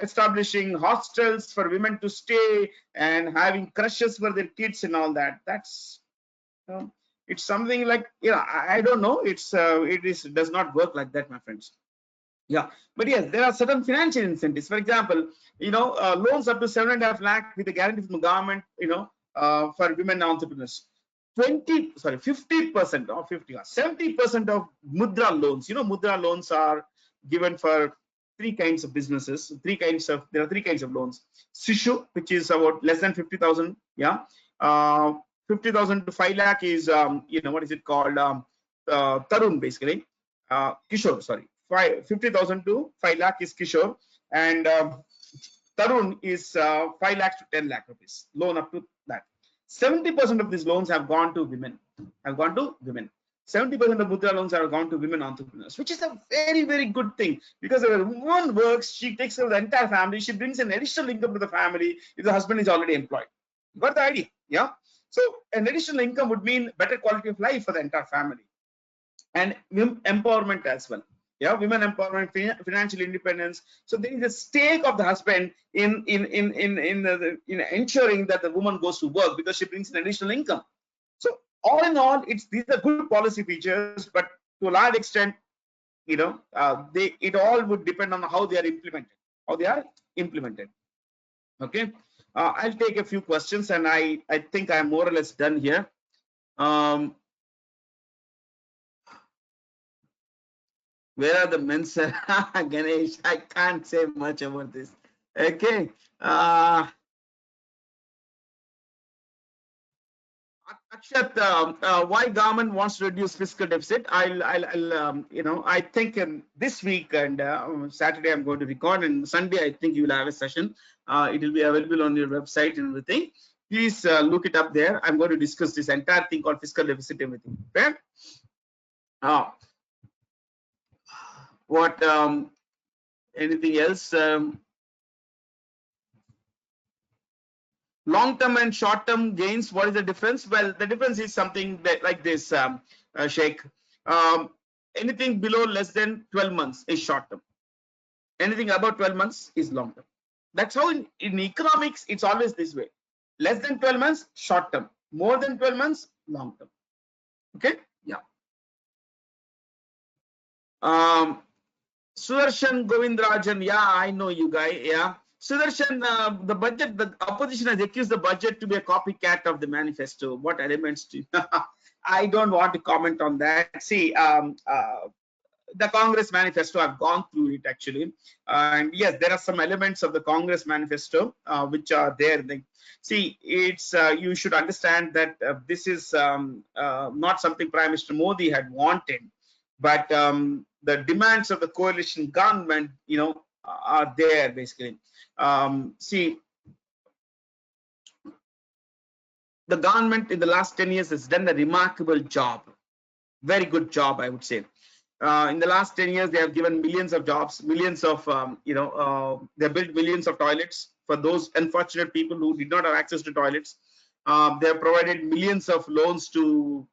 establishing hostels for women to stay and having creches for their kids and all that. That's it's something like, I don't know. It does not work like that, my friends. Yeah, but yes, there are certain financial incentives. For example, loans up to 7.5 lakh with a guarantee from the government, for women entrepreneurs. 50% or 70% of mudra loans. Mudra loans are given for three kinds of businesses. There are three kinds of loans. Sishu, which is about less than 50,000. Yeah. 50,000 to 5 lakh is, what is it called? Tarun, basically. Kishore, sorry. 50,000 to 5 lakh is Kishore. And Tarun is 5 lakhs to 10 lakh rupees. Loan up to that. 70% of these loans have gone to women. 70% of Mudra loans have gone to women entrepreneurs, which is a very, very good thing, because if a woman works, she takes care of the entire family. She brings an additional income to the family if the husband is already employed. You got the idea? Yeah. So an additional income would mean better quality of life for the entire family, and empowerment as well. Yeah, women empowerment, financial independence. So there is a stake of the husband in ensuring that the woman goes to work because she brings an additional income. So all in all, these are good policy features, but to a large extent, it all would depend on how they are implemented. Okay, I'll take a few questions, and I think I'm more or less done here. Where are the men's? Ganesh, I can't say much about this. Okay. Akshat, why government wants to reduce fiscal deficit? I think this week and Saturday I'm going to record, and Sunday I think you will have a session. It will be available on your website and everything. Please look it up there. I'm going to discuss this entire thing called fiscal deficit, everything. Okay. What? Anything else? Long-term and short-term gains, what is the difference? Well, the difference is something that like this, Sheikh. Anything below less than 12 months is short-term. Anything above 12 months is long-term. That's how in economics, it's always this way. Less than 12 months, short-term. More than 12 months, long-term. Okay? Yeah. Sudarshan Govindrajan, yeah, I know you guys. Yeah. Sudarshan, the opposition has accused the budget to be a copycat of the manifesto. What elements do I don't want to comment on that. See, the Congress manifesto, I've gone through it actually. And yes, there are some elements of the Congress manifesto which are there. See, it's you should understand that this is not something Prime Minister Modi had wanted, but the demands of the coalition government, are there basically. See, the government in the last 10 years has done a remarkable job, very good job, I would say. In the last 10 years, they have given millions of jobs, millions of, they built millions of toilets for those unfortunate people who did not have access to toilets. They have provided millions of loans to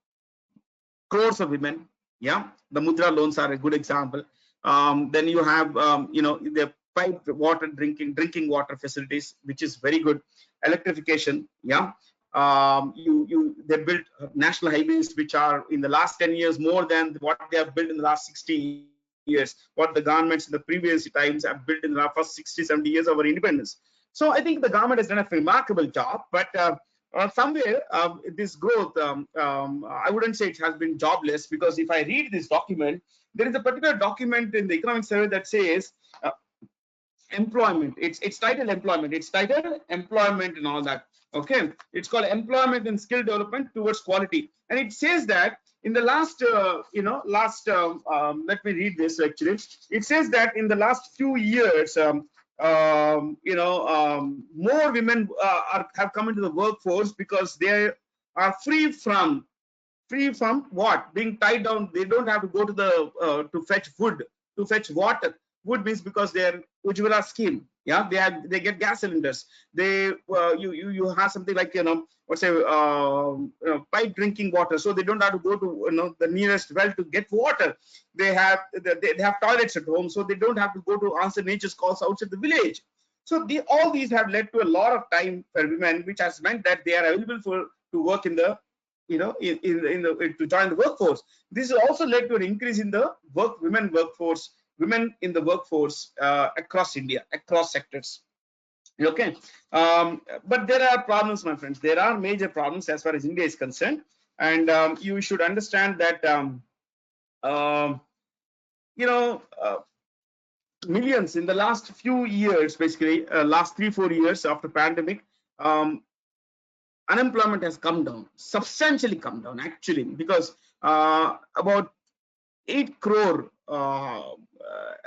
crores of women. Yeah, the Mudra loans are a good example. Then you have, the piped water drinking water facilities, which is very good. Electrification, yeah. They built national highways, which are in the last 10 years more than what they have built in the last 60 years. What the governments in the previous times have built in the first 60, 70 years of our independence. So I think the government has done a remarkable job, but somewhere this growth, I wouldn't say it has been jobless, because if I read this document, there is a particular document in the economic survey that says employment. It's titled employment. It's titled employment and all that. Okay, it's called employment and skill development towards quality, and it says that in the last, let me read this actually. It says that in the last few years, more women have come into the workforce because they are free from what? Being tied down. They don't have to go to the to fetch food, to fetch water. Wood means because their Ujjwala scheme, yeah, they get gas cylinders. They you have something like, what's say pipe drinking water, so they don't have to go to the nearest well to get water. They have toilets at home, so they don't have to go to answer nature's calls outside the village. So all these have led to a lot of time for women, which has meant that they are available to work in the to join the workforce. This has also led to an increase in the women in the workforce across India, across sectors. Okay, but there are problems, my friends. There are major problems as far as India is concerned, and you should understand that millions in the last few years, basically last 3-4 years after pandemic, unemployment has come down, substantially come down actually, because about 8 crore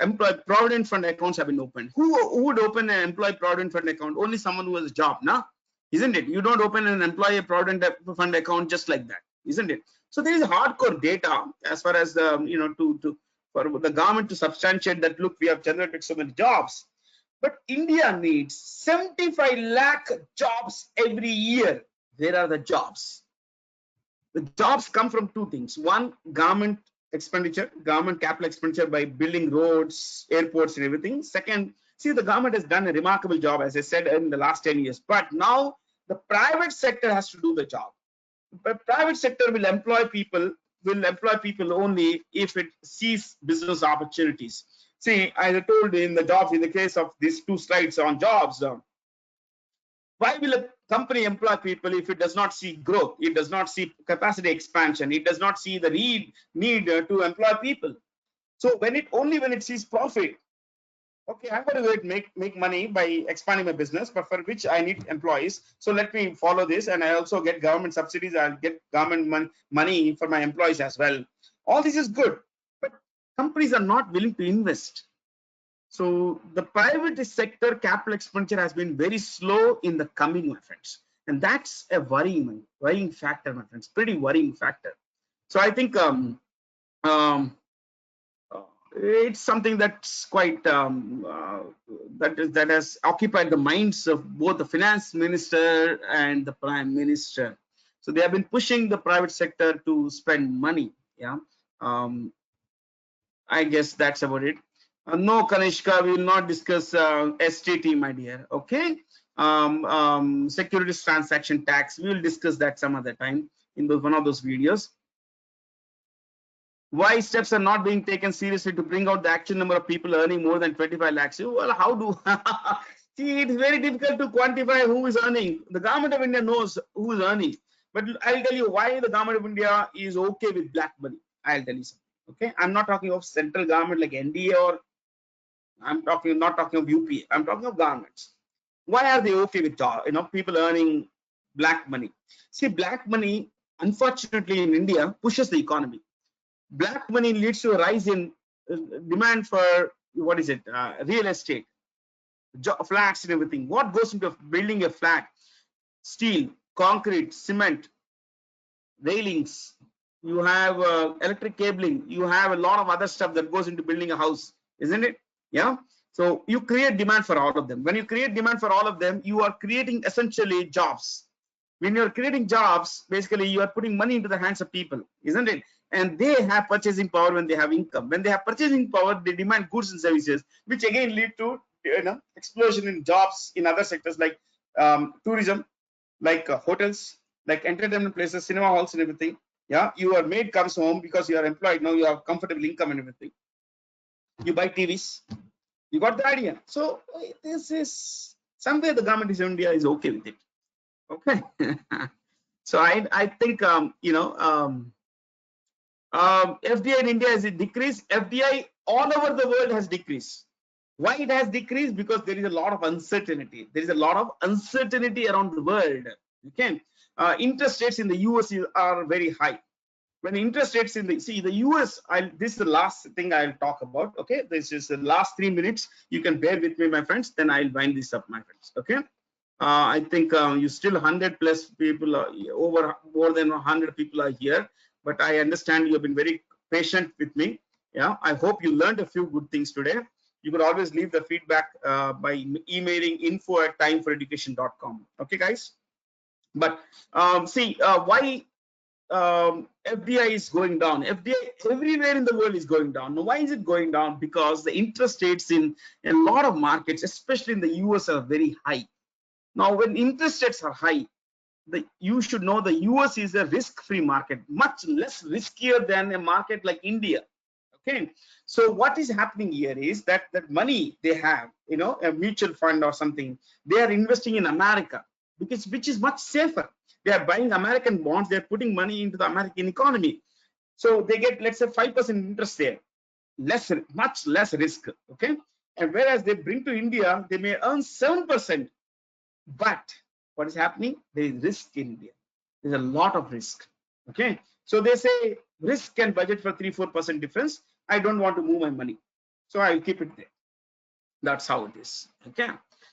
employee provident fund accounts have been opened. Who would open an employee provident fund account? Only someone who has a job, now, isn't it? You don't open an employee provident fund account just like that, isn't it? So there is hardcore data as far as the for the government to substantiate that, look, we have generated so many jobs. But India needs 75 lakh jobs every year. Where are the jobs? The jobs come from two things. One, government expenditure, government capital expenditure by building roads, airports, and everything. Second, see, the government has done a remarkable job, as I said, in the last 10 years. But now the private sector has to do the job. The private sector will employ people only if it sees business opportunities. See, as I told you in the jobs, in the case of these 2 slides on jobs, why will a company employ people if it does not see growth? It does not see capacity expansion. It does not see the need to employ people. So when it sees profit, okay, I'm going to make money by expanding my business, but for which I need employees. So let me follow this, and I also get government subsidies. I'll get government money for my employees as well. All this is good, but companies are not willing to invest. So the private sector capital expenditure has been very slow in the coming, my friends, and that's a worrying factor, my friends. Pretty worrying factor. So I think it's something that's quite that has occupied the minds of both the finance minister and the prime minister. So they have been pushing the private sector to spend money. Yeah, I guess that's about it. No, Kanishka, we will not discuss STT, my dear. Okay, securities transaction tax. We will discuss that some other time in one of those videos. Why steps are not being taken seriously to bring out the actual number of people earning more than 25 lakhs? Well, how do see? It's very difficult to quantify who is earning. The government of India knows who is earning, but I'll tell you why the government of India is okay with black money. I'll tell you something. Okay, I'm not talking of central government like NDA, or I'm not talking of UP. I'm talking of governments. Why are they okay with people earning black money? See, black money, unfortunately, in India pushes the economy. Black money leads to a rise in demand for real estate, flats and everything. What goes into building a flat? Steel, concrete, cement, railings. You have electric cabling. You have a lot of other stuff that goes into building a house, isn't it? Yeah. So you create demand for all of them. When you create demand for all of them, you are creating essentially jobs. When you're creating jobs, basically you are putting money into the hands of people, isn't it? And they have purchasing power when they have income. When they have purchasing power, they demand goods and services, which again lead to explosion in jobs in other sectors like tourism, like hotels, like entertainment places, cinema halls and everything. Yeah, your maid comes home because you are employed. Now you have comfortable income and everything. You buy TVs. You got the idea. So this is somewhere the government of India is okay with it. Okay. So I think FDI in India has decreased. FDI all over the world has decreased. Why it has decreased? Because there is a lot of uncertainty. There is a lot of uncertainty around the world. Okay, interest rates in the US are very high. When interest rates in the US, this is the last thing I'll talk about. Okay, this is the last 3 minutes. You can bear with me, my friends. Then I'll wind this up, my friends. Okay. I think you still 100 plus people are over, more than 100 people are here, but I understand you have been very patient with me. Yeah, I hope you learned a few good things today. You could always leave the feedback by emailing info@timeforeducation.com. Okay, guys. But see why FDI is going down. FDI everywhere in the world is going down. Now, why is it going down? Because the interest rates in a lot of markets, especially in the US, are very high. Now, when interest rates are high, you should know the US is a risk-free market, much less riskier than a market like India. Okay, so what is happening here is that money they have, a mutual fund or something, they are investing in America, because which is much safer. They are buying American bonds, they are putting money into the American economy. So they get, let's say, 5% interest there, much less risk. Okay, and whereas they bring to India, they may earn 7%. But what is happening? There is risk in India. There's a lot of risk. Okay, so they say risk and budget for 3-4% difference. I don't want to move my money, so I'll keep it there. That's how it is. Okay,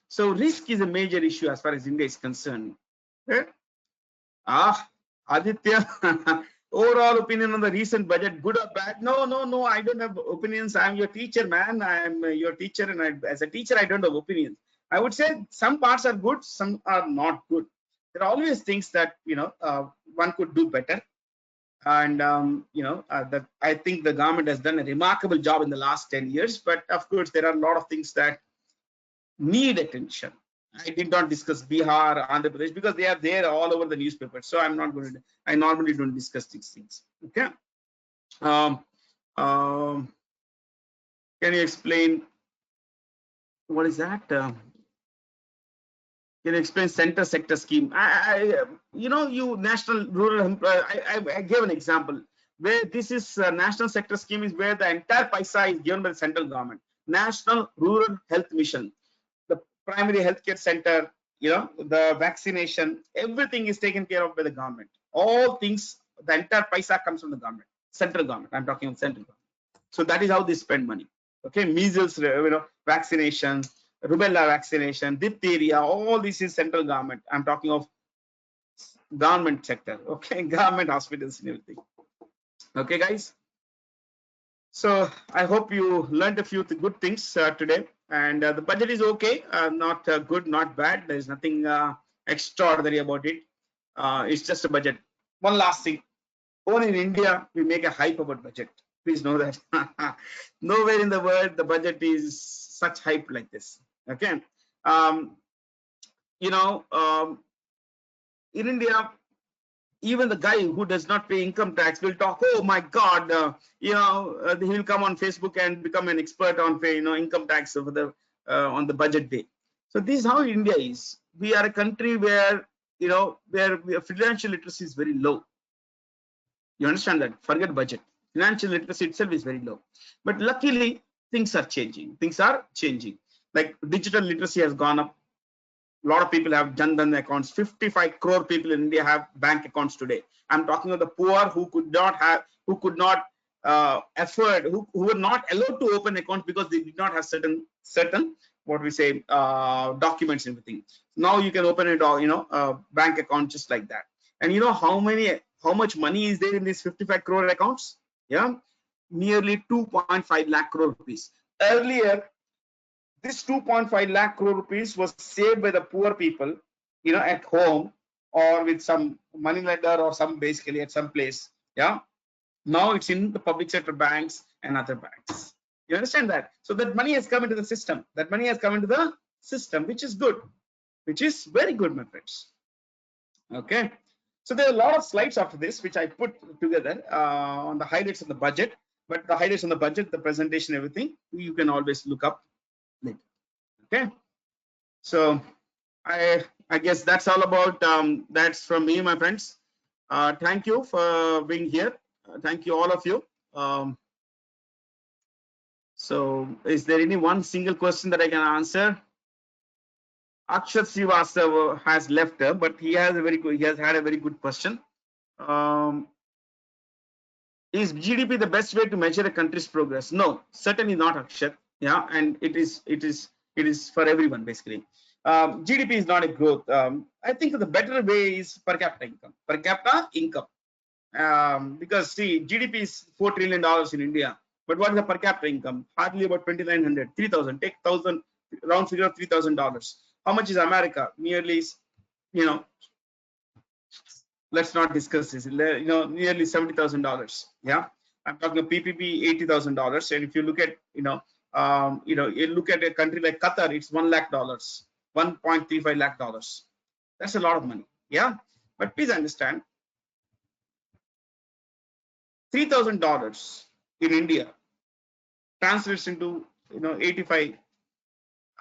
so risk is a major issue as far as India is concerned. Okay? Aditya, overall opinion on the recent budget, good or bad? No, I don't have opinions. I'm your teacher, man. I'm your teacher, and as a teacher, I don't have opinions. I would say some parts are good, some are not good. There are always things that one could do better, and that I think the government has done a remarkable job in the last 10 years. But of course, there are a lot of things that need attention. I did not discuss Bihar, Andhra Pradesh, because they are there all over the newspapers. So I'm not going to. I normally don't discuss these things. Okay. Can you explain what is that? Can you explain center sector scheme? National rural. I gave an example where this is national sector scheme is where the entire paisa is given by the central government. National Rural Health Mission, the primary healthcare center, the vaccination, everything is taken care of by the government. All things, the entire paisa comes from the government, central government. I'm talking of central government. So that is how they spend money. Okay, measles, vaccination, rubella vaccination, diphtheria, all this is central government. I'm talking of government sector. Okay, government hospitals and everything. Okay, guys. So I hope you learned a few good things today, and the budget is okay, not good, not bad. There is nothing extraordinary about it. It's just a budget. One last thing, only in India we make a hype about budget. Please know that. Nowhere in the world the budget is such hype like this. Okay, in India, even the guy who does not pay income tax will talk, oh my God, he will come on Facebook and become an expert on pay, income tax over the on the budget day. So this is how India is. We are a country where where financial literacy is very low. You understand that? Forget budget. Financial literacy itself is very low. But luckily, things are changing. Things are changing. Like digital literacy has gone up. A lot of people have Jan Dhan accounts. 55 crore people in India have bank accounts today. I'm talking of the poor who could not afford, who were not allowed to open accounts because they did not have certain what we say documents and everything. Now you can open a bank account just like that. And how much money is there in these 55 crore accounts? Yeah, nearly 2.5 lakh crore rupees. Earlier, this 2.5 lakh crore rupees was saved by the poor people, at home or with some money lender or basically at some place. Yeah. Now it's in the public sector banks and other banks. You understand that? So that money has come into the system. That money has come into the system, which is good, which is very good, my friends. Okay. So there are a lot of slides after this, which I put together on the highlights of the budget. But the highlights on the budget, the presentation, everything, you can always look up later. Okay. So I guess that's all about that's from me, my friends. Thank you for being here. Thank you, all of you. So is there any one single question that I can answer? Akshat Srivastava has left, but he has had a very good question. Is GDP the best way to measure a country's progress? No, certainly not, Akshat. Yeah, and it is for everyone basically. GDP is not a growth. I think the better way is per capita income. Per capita income. Because see, GDP is $4 trillion in India, but what is the per capita income? Hardly about 2,900, 3,000. Take 1,000 round figure of $3,000. How much is America? Nearly, you know, let's not discuss this. Nearly $70,000. Yeah, I'm talking of PPP $80,000. And if you look at you look at a country like Qatar, it's $1 lakh, $1.35 lakh. That's a lot of money. Yeah, but please understand, $3,000 in India translates into 85.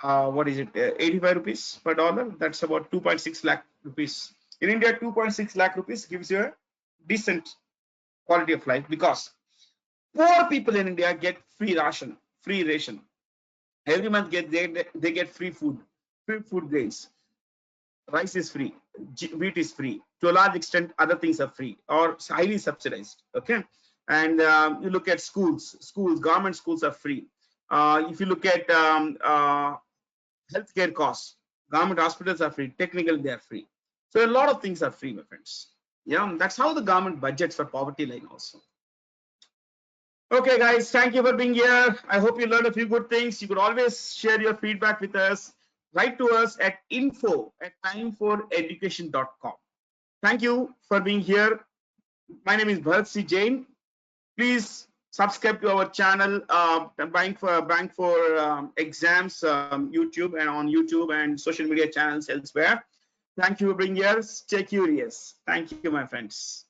What is it? 85 rupees per dollar. That's about 2.6 lakh rupees. In India, 2.6 lakh rupees gives you a decent quality of life, because poor people in India get free ration. Every month they get free food grains. Rice is free, wheat is free. To a large extent, other things are free or highly subsidized. Okay, and you look at schools, government schools are free. If you look at healthcare costs, government hospitals are free. Technically, they are free. So a lot of things are free, my friends. Yeah, that's how the government budgets for poverty line also. Okay, guys, thank you for being here. I hope you learned a few good things. You could always share your feedback with us. Write to us at info@timeforeducation.com. Thank you for being here. My name is Bharat C. Jain. Please subscribe to our channel, Bank for Exams, YouTube, and on YouTube and social media channels elsewhere. Thank you for being here. Stay curious. Thank you, my friends.